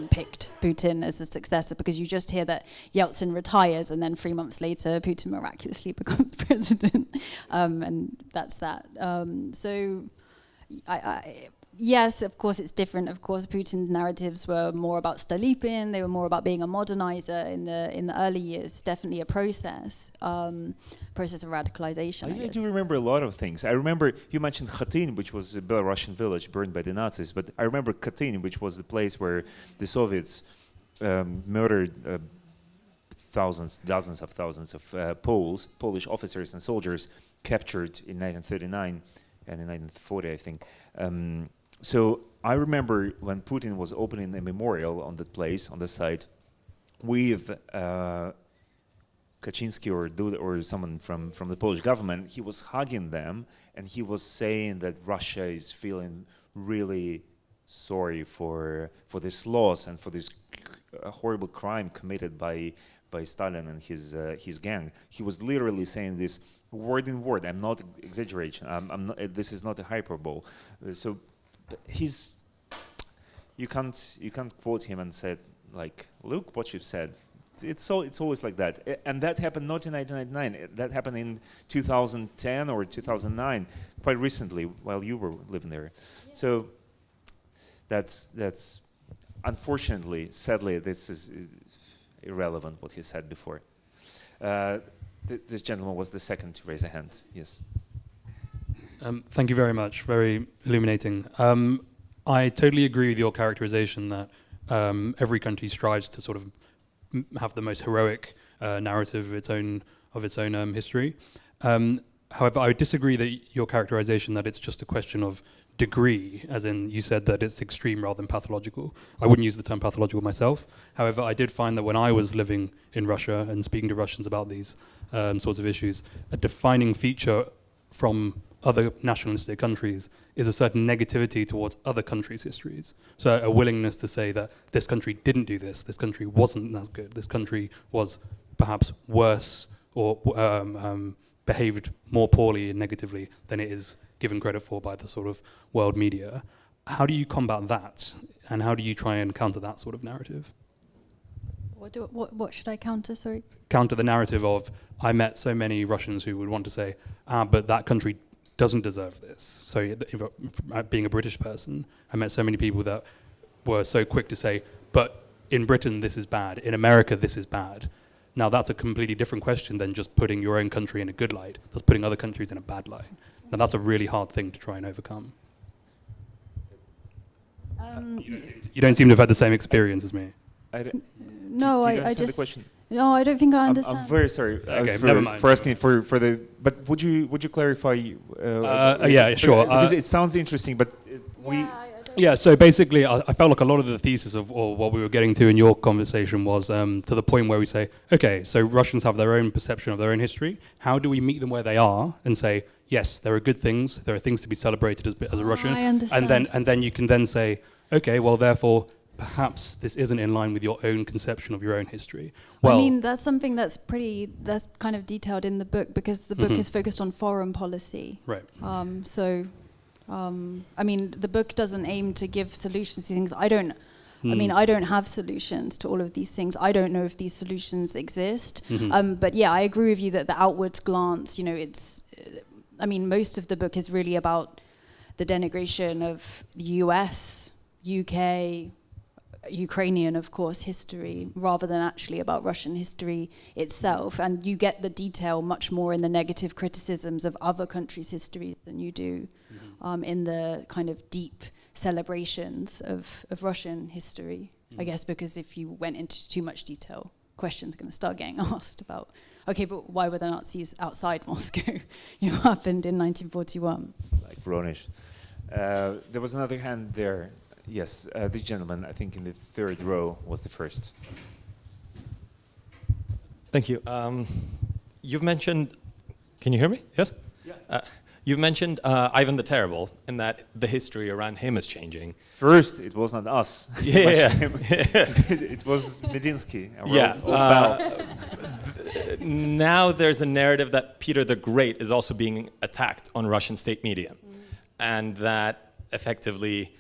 Speaker 3: picked Putin as a successor, because you just hear that Yeltsin retires and then 3 months later Putin miraculously becomes president, and that's that. Yes, of course it's different. Of course, Putin's narratives were more about Stolypin. They were more about being a modernizer in the early years. Definitely a process of radicalization.
Speaker 2: I do remember a lot of things. I remember you mentioned Khatyn, which was a Belarusian village burned by the Nazis. But I remember Khatyn, which was the place where the Soviets murdered dozens of thousands of Polish officers and soldiers captured in 1939 and in 1940, I think. So I remember when Putin was opening a memorial on that place, on the site, with Kaczynski or someone from the Polish government. He was hugging them, and he was saying that Russia is feeling really sorry for this loss and for this horrible crime committed by Stalin and his gang. He was literally saying this word in word. I'm not exaggerating. This is not a hyperbole. So you can't quote him and say like, look what you've said. It's always like that, and that happened not in 1999. That happened in 2010 or 2009, quite recently, while you were living there. Yeah. So that's unfortunately, sadly, this is irrelevant what he said before. This gentleman was the second to raise a hand. Yes.
Speaker 5: Thank you very much. Very illuminating. I totally agree with your characterization that every country strives to sort of have the most heroic narrative of its own history. However, I would disagree that your characterization that it's just a question of degree, as in you said that it's extreme rather than pathological. I wouldn't use the term pathological myself. However, I did find that when I was living in Russia and speaking to Russians about these sorts of issues, a defining feature from other nationalistic countries is a certain negativity towards other countries' histories. So a willingness to say that this country didn't do this country wasn't as good, this country was perhaps worse or behaved more poorly and negatively than it is given credit for by the sort of world media. How do you combat that? And how do you try and counter that sort of narrative?
Speaker 3: What should I counter, sorry?
Speaker 5: Counter the narrative of, I met so many Russians who would want to say, but that country doesn't deserve this. So being a British person, I met so many people that were so quick to say, but in Britain this is bad, in America this is bad. Now that's a completely different question than just putting your own country in a good light. That's putting other countries in a bad light. Now that's a really hard thing to try and overcome. You don't seem to have had the same experience as me.
Speaker 3: No,
Speaker 2: I just.
Speaker 3: No, I don't think I understand.
Speaker 2: I'm very sorry
Speaker 5: never mind.
Speaker 2: for asking for the. But would you clarify?
Speaker 5: Yeah, sure.
Speaker 2: Because it sounds interesting, but
Speaker 5: Yeah, so basically, I felt like a lot of the thesis of or what we were getting to in your conversation was to the point where we say, okay, so Russians have their own perception of their own history. How do we meet them where they are and say, yes, there are good things, there are things to be celebrated as a Russian,
Speaker 3: I understand.
Speaker 5: and then you can then say, okay, well, therefore, perhaps this isn't in line with your own conception of your own history. Well,
Speaker 3: I mean, that's something that's kind of detailed in the book because the book is focused on foreign policy.
Speaker 5: Right.
Speaker 3: I mean, the book doesn't aim to give solutions to things. I don't have solutions to all of these things. I don't know if these solutions exist. But yeah, I agree with you that the outwards glance, most of the book is really about the denigration of the US, UK, Ukrainian, of course, history, rather than actually about Russian history itself. And you get the detail much more in the negative criticisms of other countries' histories than you do in the kind of deep celebrations of Russian history. I guess because if you went into too much detail, questions are going to start getting asked about, okay, but why were the Nazis outside Moscow? What happened in 1941?
Speaker 2: Like Voronezh. There was another hand there. Yes, this gentleman, I think in the third row, was the first.
Speaker 6: Thank you. You've mentioned, can you hear me? Yes? Yeah. You've mentioned Ivan the Terrible, and that the history around him is changing.
Speaker 2: First, it was not us. It was Medinsky.
Speaker 6: Now there's a narrative that Peter the Great is also being attacked on Russian state media, and that effectively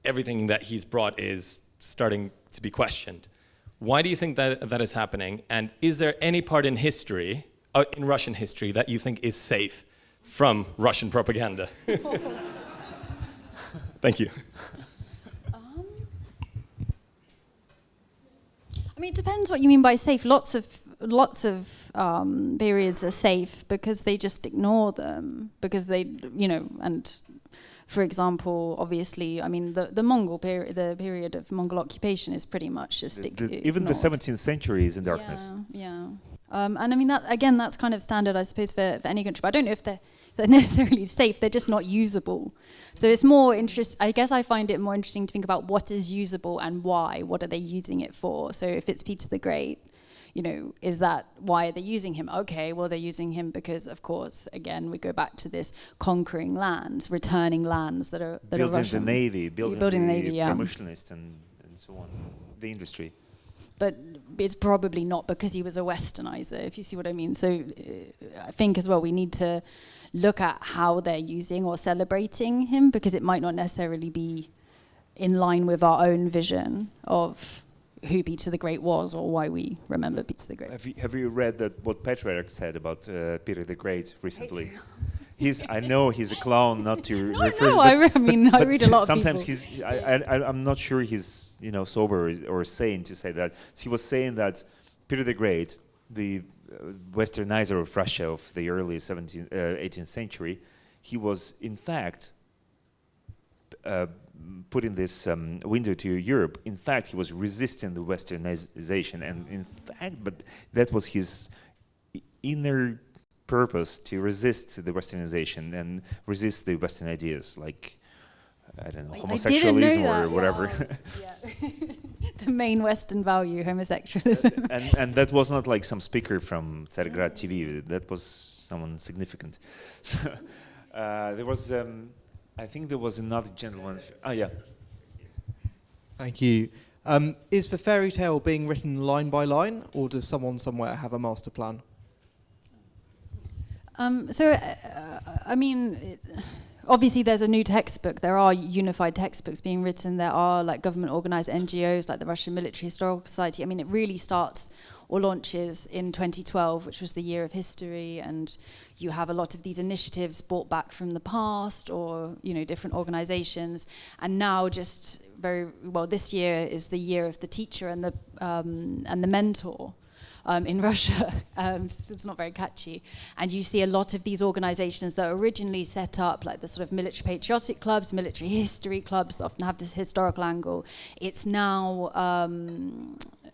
Speaker 6: everything that he's brought is starting to be questioned. Why do you think that is happening? And is there any part in history, in Russian history, that you think is safe from Russian propaganda? Thank you.
Speaker 3: It depends what you mean by safe. Lots of periods are safe because they just ignore them, because they, and for example, obviously, the Mongol period, the period of Mongol occupation is pretty much just
Speaker 2: even the 17th century is in darkness.
Speaker 3: Yeah. And that's kind of standard, I suppose, for any country. But I don't know if they're necessarily safe. They're just not usable. So it's more interesting. I guess I find it more interesting to think about what is usable and why. What are they using it for? So if it's Peter the Great, is that why are they using him? Okay, well, they're using him because, of course, again, we go back to this conquering lands, returning lands that are
Speaker 2: building
Speaker 3: Russian.
Speaker 2: The navy, building the
Speaker 3: navy,
Speaker 2: promotionists and so on, the industry.
Speaker 3: But it's probably not because he was a westernizer, if you see what I mean. So I think as well we need to look at how they're using or celebrating him, because it might not necessarily be in line with our own vision of who Peter the Great was or why we remember Peter the Great.
Speaker 2: Have you read what Patriarch said about Peter the Great recently? I know he's a clown, not to refer.
Speaker 3: No, I read a lot of
Speaker 2: sometimes
Speaker 3: people.
Speaker 2: I'm not sure he's sober or sane to say that. He was saying that Peter the Great, the westernizer of Russia of the early 18th century, he was in fact putting this window to Europe. In fact, he was resisting the westernization, and in fact, but that was his inner purpose, to resist the westernization and resist the Western ideas, like, I don't know, homosexualism or whatever.
Speaker 3: Yeah. The main Western value, homosexualism.
Speaker 2: and that was not like some speaker from Tsargrad TV. That was someone significant. So, there was, I think there was another gentleman. Oh, yeah.
Speaker 7: Thank you. Is the fairy tale being written line by line, or does someone somewhere have a master plan?
Speaker 3: Obviously there's a new textbook. There are unified textbooks being written. There are like government-organized NGOs like the Russian Military Historical Society. I mean, it really starts or launches in 2012, which was the year of history, and you have a lot of these initiatives brought back from the past, or different organizations. And now, just very well, this year is the year of the teacher and the mentor. In Russia, it's not very catchy. And you see a lot of these organizations that are originally set up, like the sort of military patriotic clubs, military history clubs, that often have this historical angle. It's now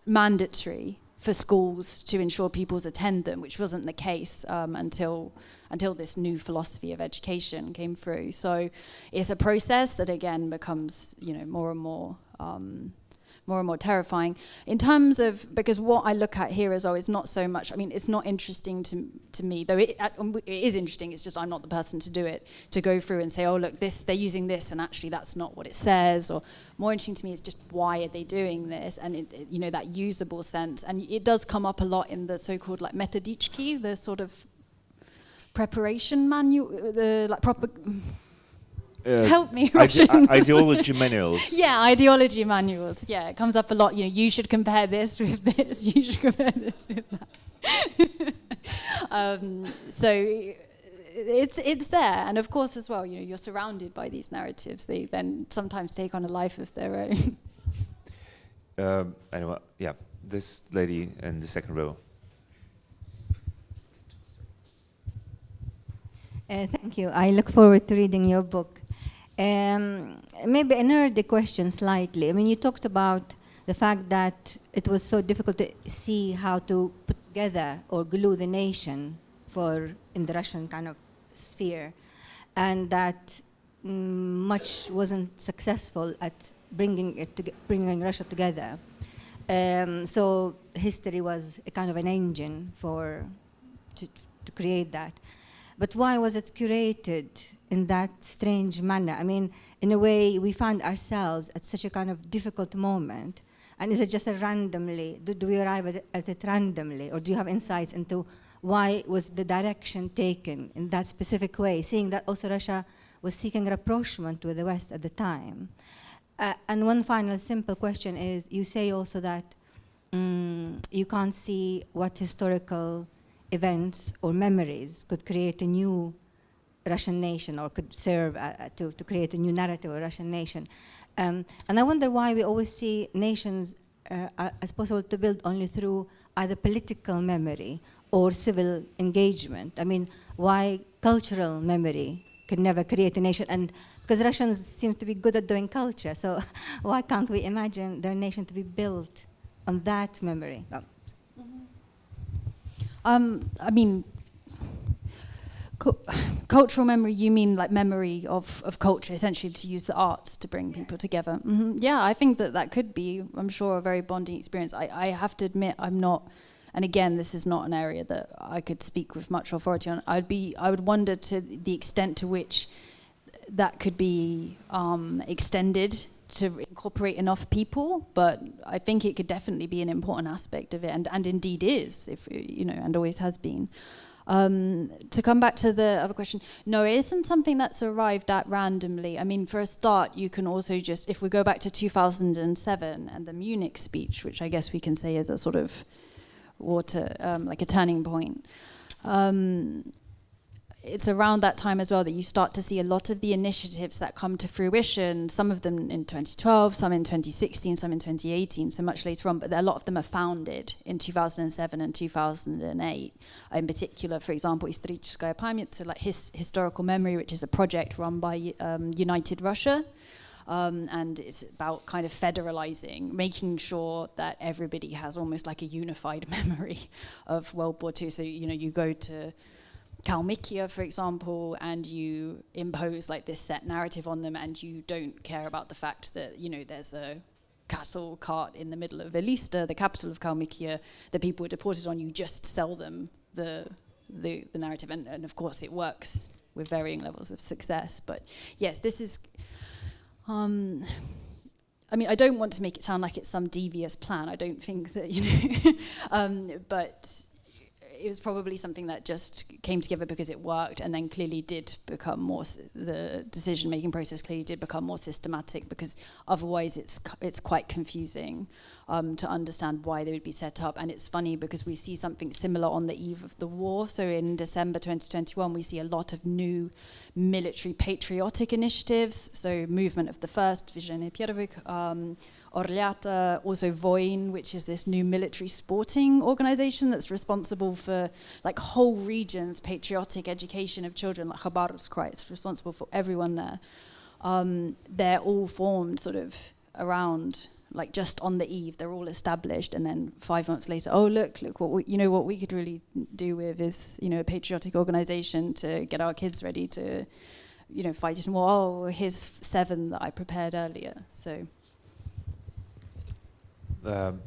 Speaker 3: mandatory for schools to ensure pupils attend them, which wasn't the case until this new philosophy of education came through. So it's a process that again becomes, more and more terrifying in terms of, because what I look at here as well is not so much, it's not interesting to me, though it is interesting, it's just I'm not the person to do it, to go through and say, oh look, they're using this and actually that's not what it says, or more interesting to me is just why are they doing this, and that usable sense. And it does come up a lot in the so-called like metodichki, the sort of preparation manual, the like proper... help me, Russian.
Speaker 2: Ideology manuals.
Speaker 3: Yeah, ideology manuals. Yeah, it comes up a lot. You should compare this with this. You should compare this with that. So it's there, and of course as well. You're surrounded by these narratives. They then sometimes take on a life of their own.
Speaker 2: Anyway, yeah, this lady in the second row.
Speaker 8: Thank you. I look forward to reading your book. Maybe a nerdy question slightly. You talked about the fact that it was so difficult to see how to put together or glue the nation in the Russian kind of sphere, and that much wasn't successful at bringing Russia together. So history was a kind of an engine to create that. But why was it curated in that strange manner? In a way, we found ourselves at such a kind of difficult moment. And is it just randomly? Do we arrive at it randomly? Or do you have insights into why was the direction taken in that specific way, seeing that also Russia was seeking rapprochement with the West at the time? And one final simple question is, you say also that you can't see what historical events or memories could create a new Russian nation, or could serve to create a new narrative of Russian nation. And I wonder why we always see nations as possible to build only through either political memory or civil engagement. Why cultural memory could never create a nation? And because Russians seem to be good at doing culture, so why can't we imagine their nation to be built on that memory?
Speaker 3: Cultural memory, you mean like memory of culture, essentially to use the arts to bring people together. Yeah, I think that could be, I'm sure, a very bonding experience. I have to admit, I'm not, and again, this is not an area that I could speak with much authority on. I would wonder to the extent to which that could be extended to incorporate enough people, but I think it could definitely be an important aspect of it, and indeed is, and always has been. To come back to the other question, no, it isn't something that's arrived at randomly. I mean, for a start, you can also just, if we go back to 2007 and the Munich speech, which I guess we can say is a sort of like a turning point. It's around that time as well that you start to see a lot of the initiatives that come to fruition, some of them in 2012, some in 2016, some in 2018, so much later on, but a lot of them are founded in 2007 and 2008. In particular, for example, Историческая память, so like historical memory, which is a project run by United Russia, and it's about kind of federalizing, making sure that everybody has almost like a unified memory of World War II. So, you know, you go to Kalmykia, for example, and you impose like this set narrative on them, and you don't care about the fact that, you know, there's a castle cart in the middle of Elista, the capital of Kalmykia, that people were deported on. You just sell them the narrative, and of course it works with varying levels of success. But yes, this is I mean, I don't want to make it sound like it's some devious plan. I don't think that, you know, but it was probably something that just came together because it worked, and then clearly did become more, the decision-making process clearly did become more systematic, because otherwise it's quite confusing to understand why they would be set up. And it's funny because we see something similar on the eve of the war. So in December 2021, we see a lot of new military patriotic initiatives. So Movement of the First, Движение Первых, Orliata, also Voin, which is this new military sporting organization that's responsible for like whole regions, patriotic education of children, like Khabarovsk, it's responsible for everyone there. They're all formed sort of around, like just on the eve, they're all established, and then 5 months later, oh look what we, you know, what we could really do with is, you know, a patriotic organization to get our kids ready to, you know, fight it. And well, oh, here's 7 that I prepared earlier. So.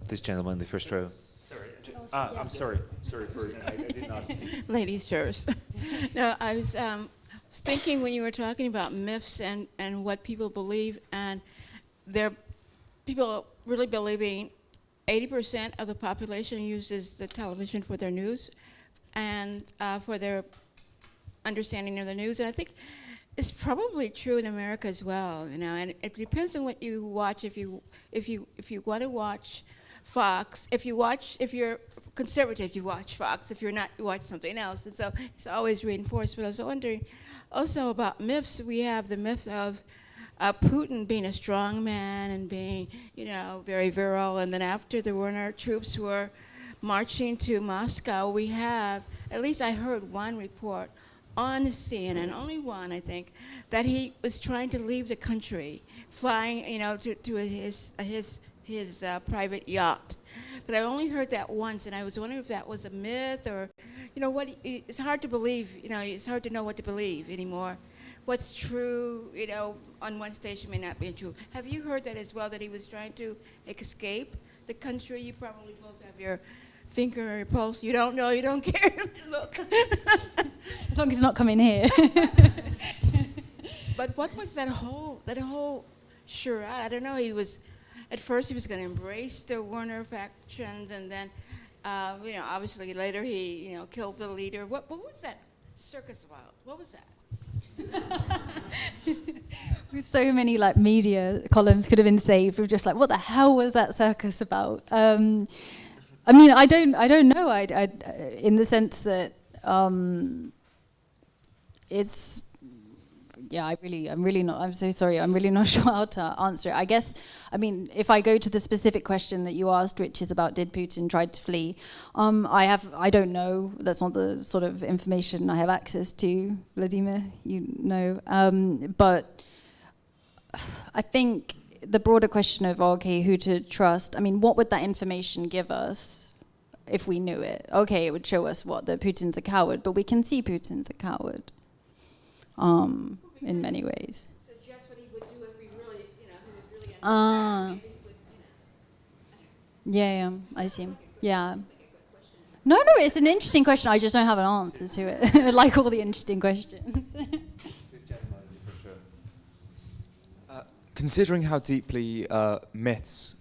Speaker 2: This gentleman in the first row.
Speaker 9: Sorry.
Speaker 2: I'm sorry. Sorry for I did not.
Speaker 9: Ladies first. No, I was thinking when you were talking about myths and what people believe, and people really believing 80% of the population uses the television for their news and for their understanding of the news. And I think it's probably true in America as well, you know, and it depends on what you watch. If you want to watch Fox, if you're conservative, you watch Fox. If you're not, you watch something else. And so it's always reinforced. But I was wondering also about myths. We have the myth of Putin being a strong man and being, you know, very virile. And then after the Wagner troops were marching to Moscow, we have, at least I heard one report on CNN, only one, I think, that he was trying to leave the country, flying, you know, to his private yacht. But I only heard that once, and I was wondering if that was a myth or, you know, what. It's hard to believe, you know, it's hard to know what to believe anymore. What's true, you know, on one station may not be true. Have you heard that as well, that he was trying to escape the country? You probably both have your finger or your pulse. You don't know, you don't care. Look.
Speaker 3: As long as it's not coming here.
Speaker 9: But what was that whole charade? I don't know. At first he was going to embrace the Wagner factions, and then, you know, obviously later he, you know, killed the leader. What was that circus about? What was that?
Speaker 3: So many like media columns could have been saved with just like, what the hell was that circus about? I mean, I don't know. I in the sense that it's, yeah, I'm so sorry. I'm really not sure how to answer it. I guess, I mean, if I go to the specific question that you asked, which is about did Putin try to flee? I don't know. That's not the sort of information I have access to, Vladimir, you know. But I think the broader question of, okay, who to trust, I mean, what would that information give us if we knew it? Okay, it would show us that Putin's a coward, but we can see Putin's a coward in many ways.
Speaker 9: Suggest what he would do if he really, you know, he was really understand.
Speaker 3: Yeah, I see. Yeah. No, it's an interesting question. I just don't have an answer to it. Like all the interesting questions.
Speaker 10: Considering how deeply myths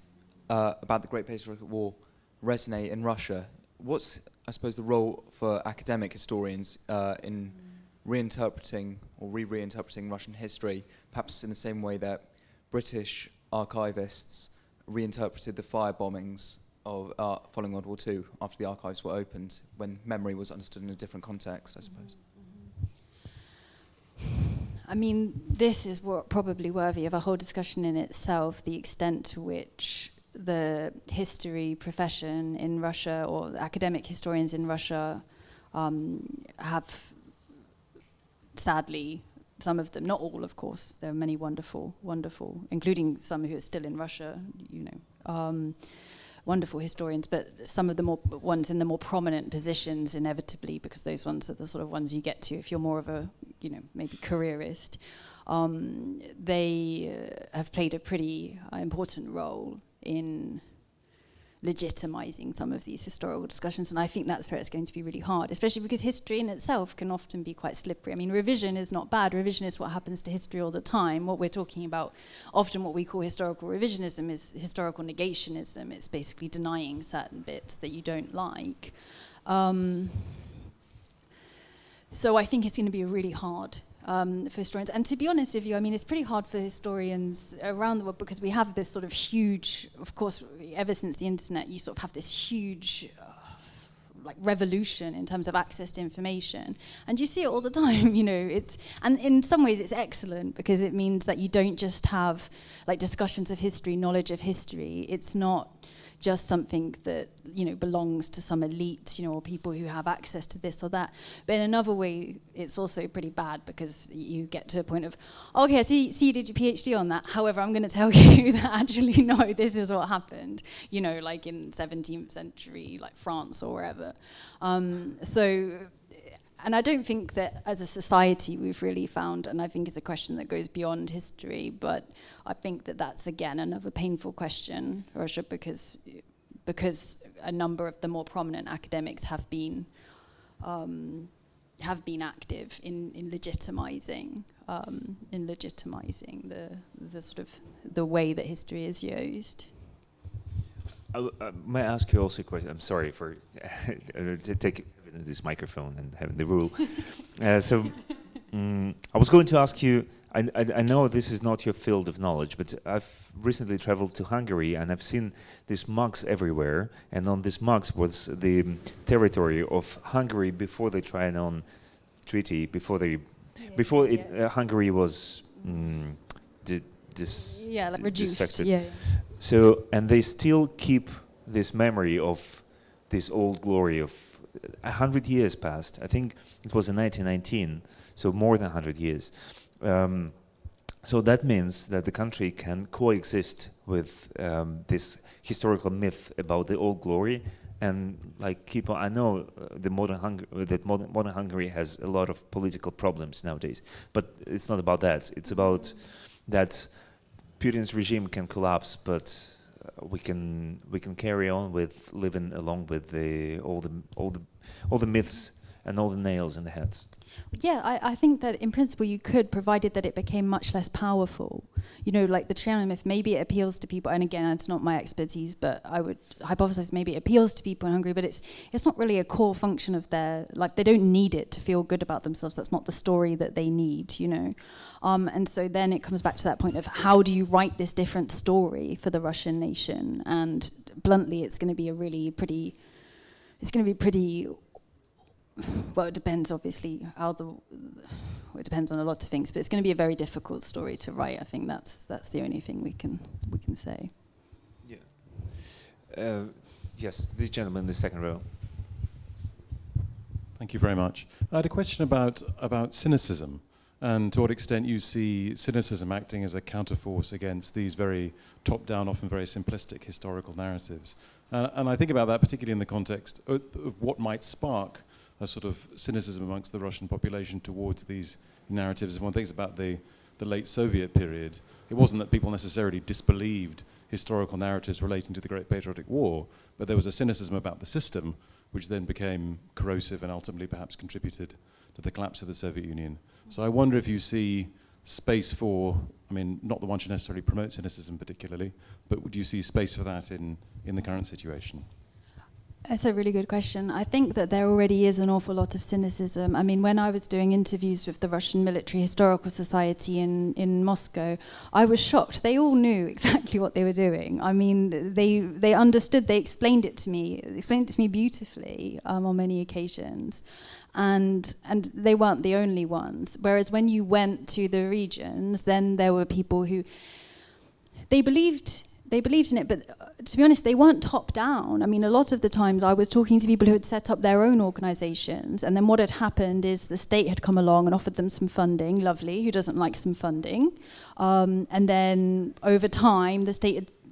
Speaker 10: about the Great Patriotic War resonate in Russia, what's I suppose, the role for academic historians in reinterpreting or reinterpreting Russian history, perhaps in the same way that British archivists reinterpreted the fire bombings of following World War II after the archives were opened, when memory was understood in a different context, I suppose.
Speaker 3: I mean, this is probably worthy of a whole discussion in itself, the extent to which the history profession in Russia, or academic historians in Russia, have, sadly, some of them, not all of course, there are many wonderful, including some who are still in Russia, you know, wonderful historians, but some of the ones in the more prominent positions, inevitably, because those ones are the sort of ones you get to if you're more of a, you know, maybe careerist. They have played a pretty important role in legitimizing some of these historical discussions, and I think that's where it's going to be really hard, especially because history in itself can often be quite slippery. I mean, revision is not bad. Revision is what happens to history all the time. What we're talking about, often what we call historical revisionism, is historical negationism. It's basically denying certain bits that you don't like. So I think it's going to be really hard for historians. And to be honest with you, I mean, it's pretty hard for historians around the world, because we have this sort of huge, of course, ever since the internet, you sort of have this huge like revolution in terms of access to information. And you see it all the time, you know, and in some ways it's excellent, because it means that you don't just have like discussions of history, knowledge of history. It's not just something that, you know, belongs to some elite, you know, or people who have access to this or that. But in another way, it's also pretty bad, because you get to a point of, okay, I see you did your PhD on that. However, I'm going to tell you that actually, no, this is what happened, you know, like in 17th century, like France or wherever. And I don't think that as a society we've really found, and I think it's a question that goes beyond history, but I think that that's, again, another painful question, Russia, because a number of the more prominent academics have been active in legitimizing the sort of the way that history is used.
Speaker 2: May I ask you also a question? I'm sorry for taking this microphone and having the rule. I was going to ask you, I know this is not your field of knowledge, but I've recently traveled to Hungary, and I've seen these mugs everywhere, and on these mugs was the territory of Hungary before the Trianon Treaty, Hungary was
Speaker 3: reduced.
Speaker 2: dissected.
Speaker 3: Yeah.
Speaker 2: So, and they still keep this memory of this old glory of 100 years passed. I think it was in 1919, so more than 100 years. So that means that the country can coexist with this historical myth about the old glory, and like keep on. I know modern Hungary has a lot of political problems nowadays, but it's not about that. It's about that Putin's regime can collapse, but we can carry on with living along with all the myths and all the nails in the heads.
Speaker 3: Yeah, I think that in principle you could, provided that it became much less powerful. You know, like the Trianon myth, maybe it appeals to people, and again, it's not my expertise, but I would hypothesize maybe it appeals to people in Hungary, but it's not really a core function of their life. They don't need it to feel good about themselves. That's not the story that they need, you know. And so then it comes back to that point of, how do you write this different story for the Russian nation? And bluntly, it's going to be pretty, well, it depends obviously it depends on a lot of things, but it's going to be a very difficult story to write. I think that's the only thing we can say.
Speaker 2: Yeah. Yes, this gentleman in the second row.
Speaker 11: Thank you very much. I had a question about cynicism, and to what extent you see cynicism acting as a counterforce against these very top-down, often very simplistic historical narratives. And I think about that particularly in the context of what might spark a sort of cynicism amongst the Russian population towards these narratives. If one thinks about the late Soviet period, it wasn't that people necessarily disbelieved historical narratives relating to the Great Patriotic War, but there was a cynicism about the system, which then became corrosive and ultimately perhaps contributed to the collapse of the Soviet Union. So I wonder if you see space for, I mean, not that one should necessarily promote cynicism particularly, but would you see space for that in the current situation?
Speaker 3: That's a really good question. I think that there already is an awful lot of cynicism. I mean, when I was doing interviews with the Russian Military Historical Society in Moscow, I was shocked. They all knew exactly what they were doing. I mean, they understood, they explained it to me beautifully on many occasions. And they weren't the only ones. Whereas when you went to the regions, then there were people who, they believed in it, but to be honest, they weren't top down. I mean, a lot of the times I was talking to people who had set up their own organizations, and then what had happened is the state had come along and offered them some funding. Lovely, who doesn't like some funding? And then over time,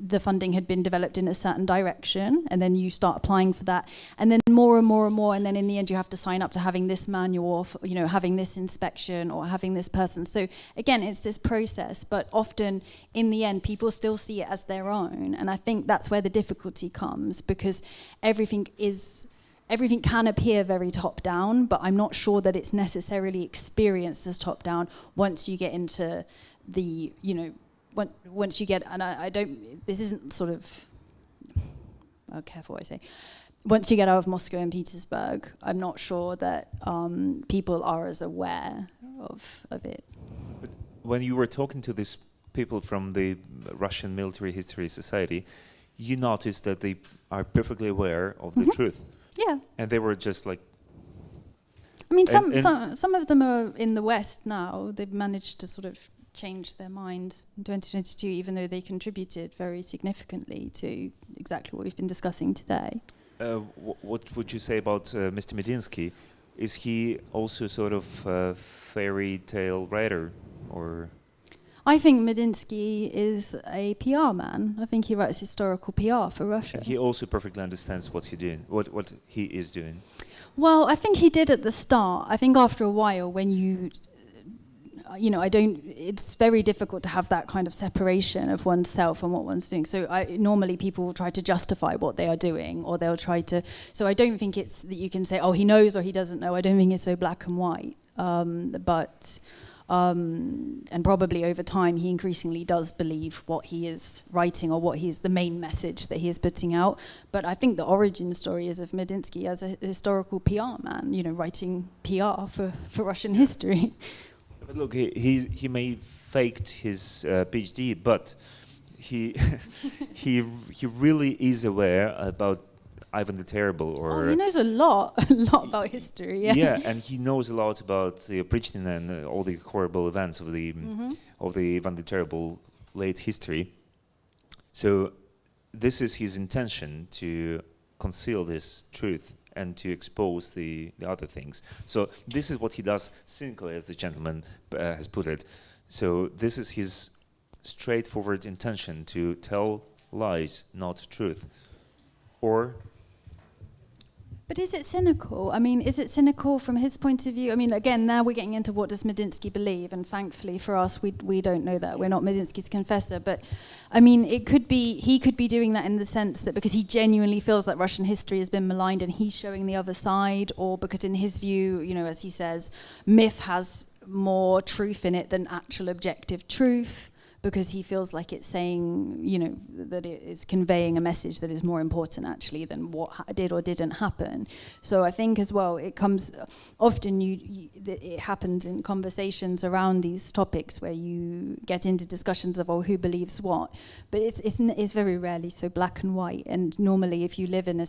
Speaker 3: the funding had been developed in a certain direction, and then you start applying for that, and then more and more and more, and then in the end you have to sign up to having this manual, or having this inspection, or having this person. So again, it's this process, but often in the end people still see it as their own, and I think that's where the difficulty comes, because everything can appear very top down, but I'm not sure that it's necessarily experienced as top down once you get into the, once you get, and I don't, this isn't sort of, oh, careful what I say. Once you get out of Moscow and Petersburg, I'm not sure that people are as aware of it.
Speaker 2: But when you were talking to these people from the Russian Military History Society, you noticed that they are perfectly aware of the truth.
Speaker 3: Yeah.
Speaker 2: And they were just like...
Speaker 3: I mean, some of them are in the West now. They've managed to sort of change their minds in 2022, even though they contributed very significantly to exactly what we've been discussing today.
Speaker 2: What would you say about Mr. Medinsky? Is he also sort of a fairy tale writer, or?
Speaker 3: I think Medinsky is a PR man. I think he writes historical PR for Russia.
Speaker 2: And he also perfectly understands what he's doing, what he is doing.
Speaker 3: Well, I think he did at the start. I think after a while, when it's very difficult to have that kind of separation of oneself and what one's doing. So normally people will try to justify what they are doing, or they'll try to, so I don't think it's that you can say, oh, he knows or he doesn't know. I don't think it's so black and white. And probably over time he increasingly does believe what he is writing, or what he is, the main message that he is putting out. But I think the origin story is of Medinsky as a historical PR man, writing PR for Russian history.
Speaker 2: But look, he may faked his PhD, but he really is aware about Ivan the Terrible, or
Speaker 3: he knows a lot about history. Yeah.
Speaker 2: Yeah, and he knows a lot about Brezhnev and all the horrible events of the Ivan the Terrible late history. So this is his intention, to conceal this truth and to expose the other things. So this is what he does cynically, as the gentleman has put it. So this is his straightforward intention, to tell lies, not truth. Or...
Speaker 3: But is it cynical? I mean, is it cynical from his point of view? I mean, again, now we're getting into what does Medinsky believe, and thankfully for us, we don't know that. We're not Medinsky's confessor, but I mean, he could be doing that in the sense that because he genuinely feels that Russian history has been maligned and he's showing the other side, or because in his view, as he says, myth has more truth in it than actual objective truth, because he feels like it's saying, that it is conveying a message that is more important actually than what did or didn't happen. So I think as well, it comes often it happens in conversations around these topics where you get into discussions of who believes what, but it's very rarely so black and white. And normally, if you live in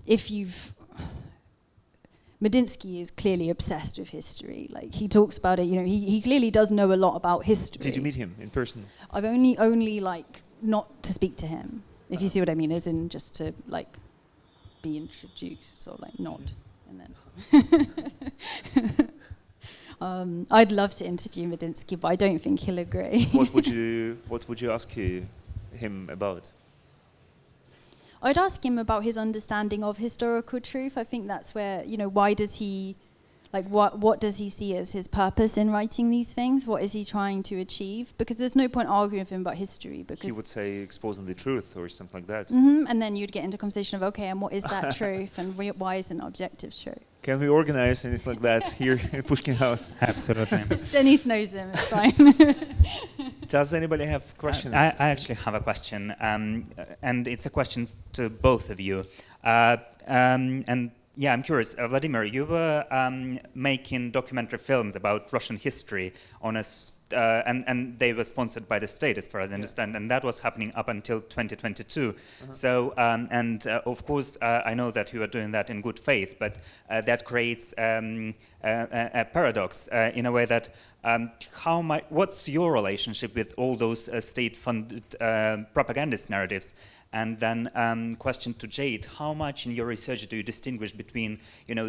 Speaker 3: if you've Medinsky is clearly obsessed with history. Like, he talks about it, he clearly does know a lot about history.
Speaker 2: Did you meet him in person?
Speaker 3: I've only not to speak to him, if you see what I mean, as in just to be introduced, or nod, and then. I'd love to interview Medinsky, but I don't think he'll agree.
Speaker 2: What would you ask him about?
Speaker 3: I'd ask him about his understanding of historical truth. I think that's where, why does he, Like, what does he see as his purpose in writing these things? What is he trying to achieve? Because there's no point arguing with him about history. Because
Speaker 2: he would say exposing the truth or something like that.
Speaker 3: And then you'd get into a conversation of, okay, and what is that truth, and why isn't objective true?
Speaker 2: Can we organize anything like that here in Pushkin House?
Speaker 1: Absolutely.
Speaker 3: Denise knows him, it's fine.
Speaker 2: Does anybody have questions?
Speaker 1: I actually have a question, and it's a question to both of you. And yeah, I'm curious, Vladimir, you were making documentary films about Russian history on and they were sponsored by the state, as far as I understand, and that was happening up until 2022. So, of course, I know that you are doing that in good faith, but that creates a paradox in a way that what's your relationship with all those state-funded propagandist narratives? And then question to Jade, how much in your research do you distinguish between,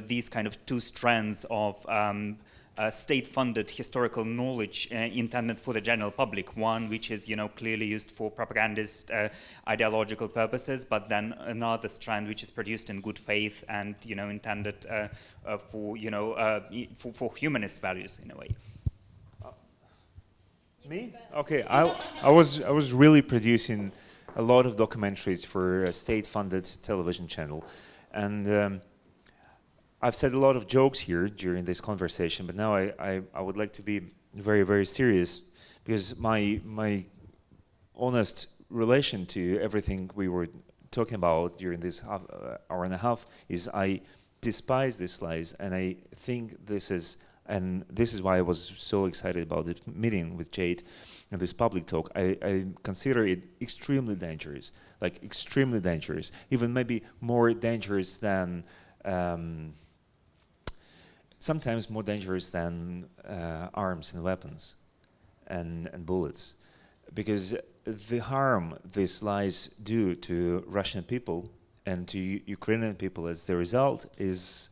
Speaker 1: these kind of two strands of state-funded historical knowledge intended for the general public? One which is, clearly used for propagandist ideological purposes, but then another strand which is produced in good faith and, intended for humanist values in a way.
Speaker 2: Me? Okay, I was really producing a lot of documentaries for a state-funded television channel, and I've said a lot of jokes here during this conversation, but now I would like to be very, very serious, because my honest relation to everything we were talking about during this hour and a half is I despise these lies, and I think this is why I was so excited about the meeting with Jade and this public talk. I consider it extremely dangerous, like extremely dangerous, even maybe more dangerous than, sometimes more dangerous than arms and weapons and bullets. Because the harm these lies do to Russian people and to Ukrainian people as the result it's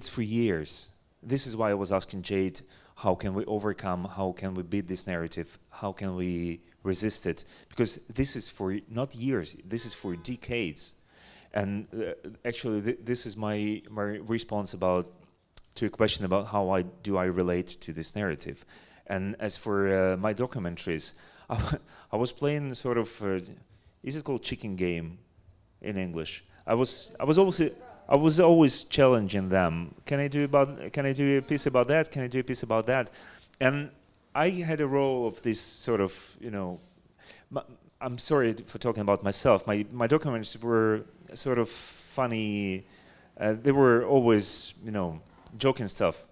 Speaker 2: for years. This is why I was asking Jade, how can we overcome, how can we beat this narrative, how can we resist it? Because this is for not years, this is for decades. And actually this is my response to a question about how I relate to this narrative. And as for my documentaries, I was playing sort of, is it called chicken game in English? I was always challenging them. Can I do a piece about that? Can I do a piece about that? And I had a role of this sort of, I'm sorry for talking about myself. My documentaries were sort of funny. They were always, joking stuff.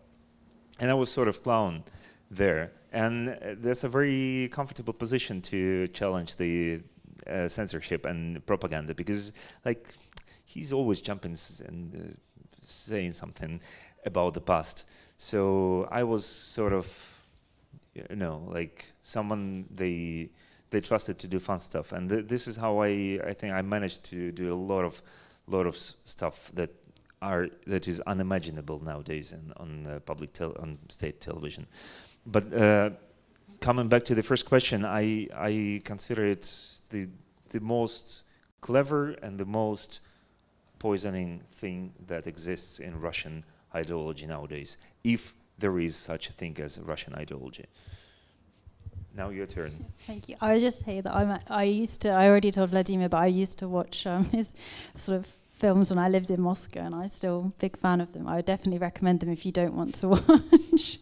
Speaker 2: And I was sort of clown there. And that's a very comfortable position to challenge the censorship and propaganda, because he's always jumping and saying something about the past. So I was sort of, like someone they trusted to do fun stuff, and this is how I think I managed to do a lot of stuff that is unimaginable nowadays on on state television. But coming back to the first question, I consider it the most clever and the most poisoning thing that exists in Russian ideology nowadays, if there is such a thing as Russian ideology. Now your turn.
Speaker 3: Thank you. I would just say that I already told Vladimir, but I used to watch his sort of films when I lived in Moscow, and I'm still a big fan of them. I would definitely recommend them if you don't want to watch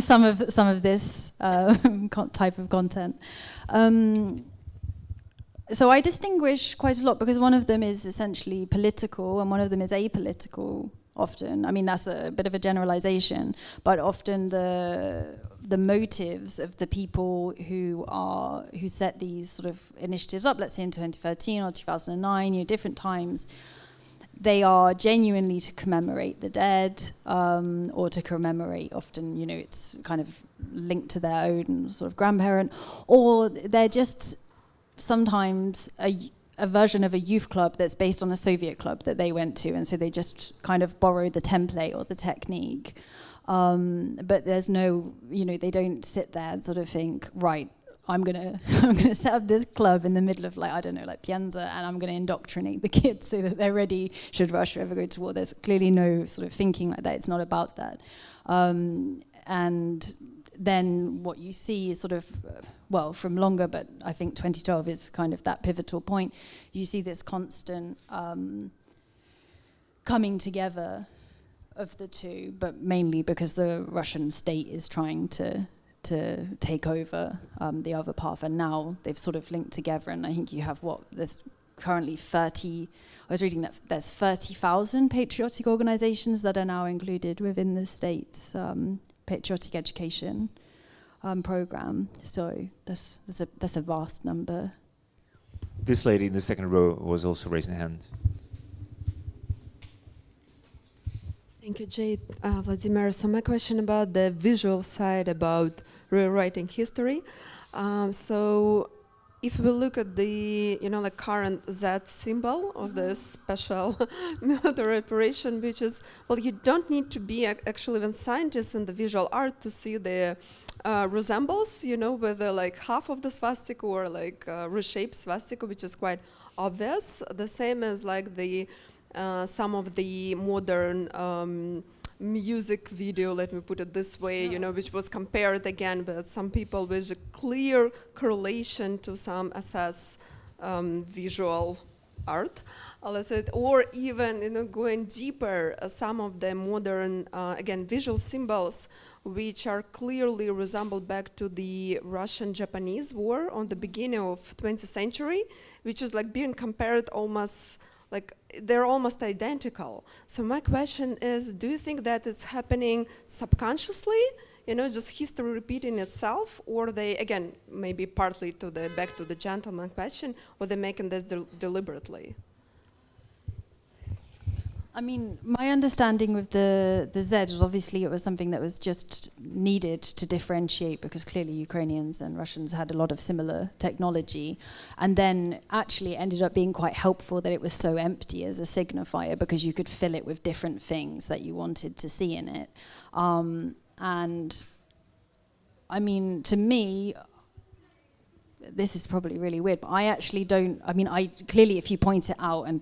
Speaker 3: some of this type of content. So I distinguish quite a lot, because one of them is essentially political and one of them is apolitical often. I mean, that's a bit of a generalization, but often the motives of the people who set these sort of initiatives up, let's say in 2013 or 2009, different times, they are genuinely to commemorate the dead, or to commemorate, often, it's kind of linked to their own sort of grandparent, or they're just sometimes a version of a youth club that's based on a Soviet club that they went to, and so they just kind of borrow the template or the technique. But there's no, they don't sit there and sort of think, right, I'm gonna set up this club in the middle of like, I don't know, like Pienza, and I'm gonna indoctrinate the kids so that they're ready should Russia ever go to war. There's clearly no sort of thinking like that. It's not about that. And then what you see is sort of, well, from longer, but I think 2012 is kind of that pivotal point. You see this constant coming together of the two, but mainly because the Russian state is trying to take over the other path, and now they've sort of linked together. And I think you have there's currently 30. I was reading that there's 30,000 patriotic organizations that are now included within the state's patriotic education program. So that's a vast number.
Speaker 2: This lady in the second row was also raising a hand.
Speaker 12: Thank you, Jade. Vladimir, so my question about the visual side about rewriting history. So if we look at the, like current Z symbol of the special military operation, which is, well, you don't need to be actually even scientists in the visual art to see the resembles, with like half of the swastika or like reshaped swastika, which is quite obvious. The same as like the some of the modern music video, let me put it this way, which was compared again with some people with a clear correlation to some SS visual art, let's say, or even going deeper, some of the modern again visual symbols which are clearly resembled back to the Russian-Japanese war on the beginning of 20th century, which is like being compared almost like they're almost identical. So my question is, do you think that it's happening subconsciously, just history repeating itself, or they, again, maybe partly back to the gentleman question, or they're making this deliberately?
Speaker 3: I mean, my understanding with the Z is obviously it was something that was just needed to differentiate, because clearly Ukrainians and Russians had a lot of similar technology, and then actually it ended up being quite helpful that it was so empty as a signifier, because you could fill it with different things that you wanted to see in it. And I mean, to me, this is probably really weird, but I actually don't, I clearly if you point it out, and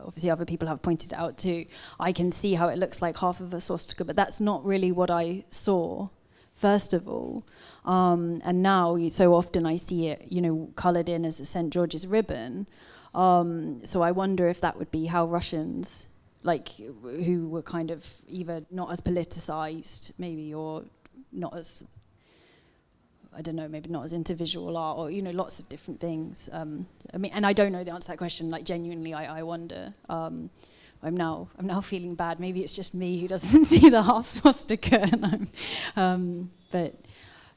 Speaker 3: obviously other people have pointed it out too, I can see how it looks like half of a swastika, but that's not really what I saw, first of all. And now, so often I see it, coloured in as a St. George's ribbon. So I wonder if that would be how Russians, like, who were kind of either not as politicised, maybe, or not as, I don't know, maybe not as into visual art, or lots of different things. And I don't know the answer to that question. Like, genuinely, I wonder. I'm now feeling bad. Maybe it's just me who doesn't see the half swastika. But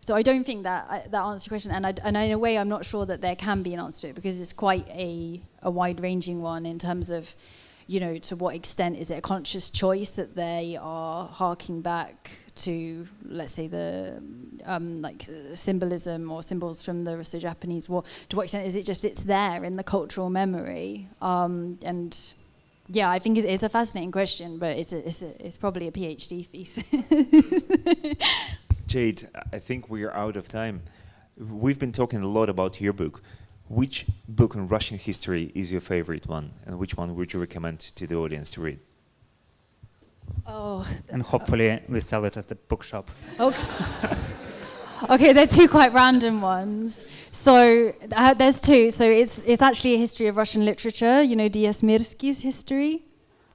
Speaker 3: so I don't think that answers your question. And in a way, I'm not sure that there can be an answer to it, because it's quite a wide-ranging one in terms of, to what extent is it a conscious choice that they are harking back to, let's say, the symbolism or symbols from the Russo-Japanese War? To what extent is it just it's there in the cultural memory? And yeah, I think it is a fascinating question, but it's probably a PhD thesis.
Speaker 2: Jade, I think we are out of time. We've been talking a lot about your book. Which book on Russian history is your favorite one, and which one would you recommend to the audience to read?
Speaker 3: Oh,
Speaker 1: and hopefully we sell it at the bookshop.
Speaker 3: Okay. Okay, they're two quite random ones. So there's two. So it's actually a history of Russian literature. D.S. Mirsky's history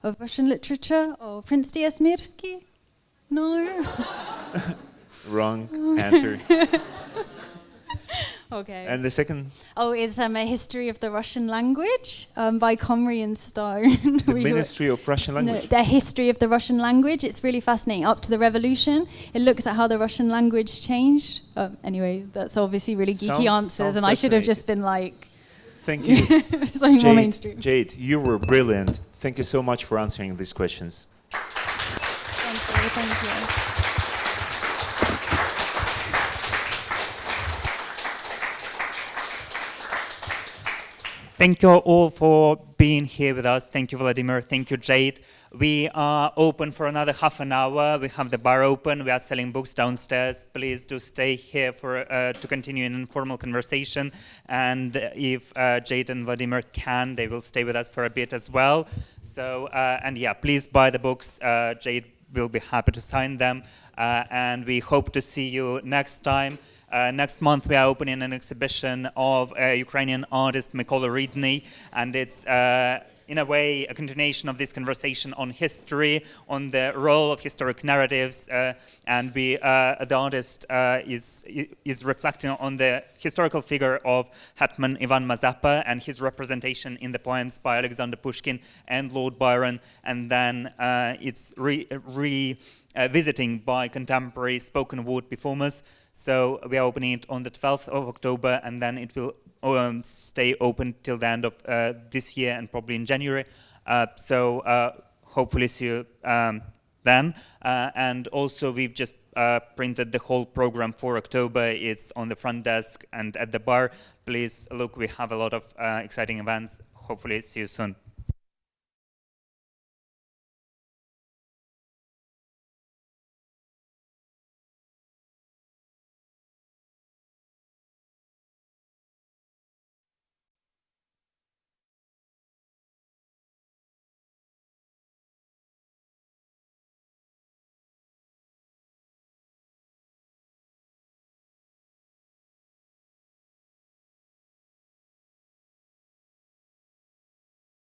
Speaker 3: of Russian literature. Oh, Prince D.S. Mirsky? No.
Speaker 2: Wrong answer.
Speaker 3: Okay.
Speaker 2: And the second?
Speaker 3: Oh, it's a history of the Russian language by Comrie and Stone.
Speaker 2: The Ministry of Russian Language?
Speaker 3: No, their history of the Russian language. It's really fascinating. Up to the revolution, it looks at how the Russian language changed. Anyway, that's obviously really geeky answers, and I should have just been like...
Speaker 2: Thank you.
Speaker 3: Something more mainstream.
Speaker 2: Jade, you were brilliant. Thank you so much for answering these questions.
Speaker 3: Thank you.
Speaker 1: Thank you all for being here with us. Thank you, Vladimir. Thank you, Jade. We are open for another half an hour. We have the bar open. We are selling books downstairs. Please do stay here for to continue an informal conversation. And if Jade and Vladimir can, they will stay with us for a bit as well. So, and yeah, please buy the books. Jade will be happy to sign them. And we hope to see you next time. Next month, we are opening an exhibition of Ukrainian artist Mykola Rydny, and it's in a way a continuation of this conversation on history, on the role of historic narratives, and the artist is reflecting on the historical figure of Hetman Ivan Mazeppa and his representation in the poems by Alexander Pushkin and Lord Byron, and then it's visiting by contemporary spoken word performers. So we are opening it on the 12th of October, and then it will stay open till the end of this year and probably in January. So hopefully see you then. And also we've just printed the whole program for October. It's on the front desk and at the bar. Please look, we have a lot of exciting events. Hopefully see you soon.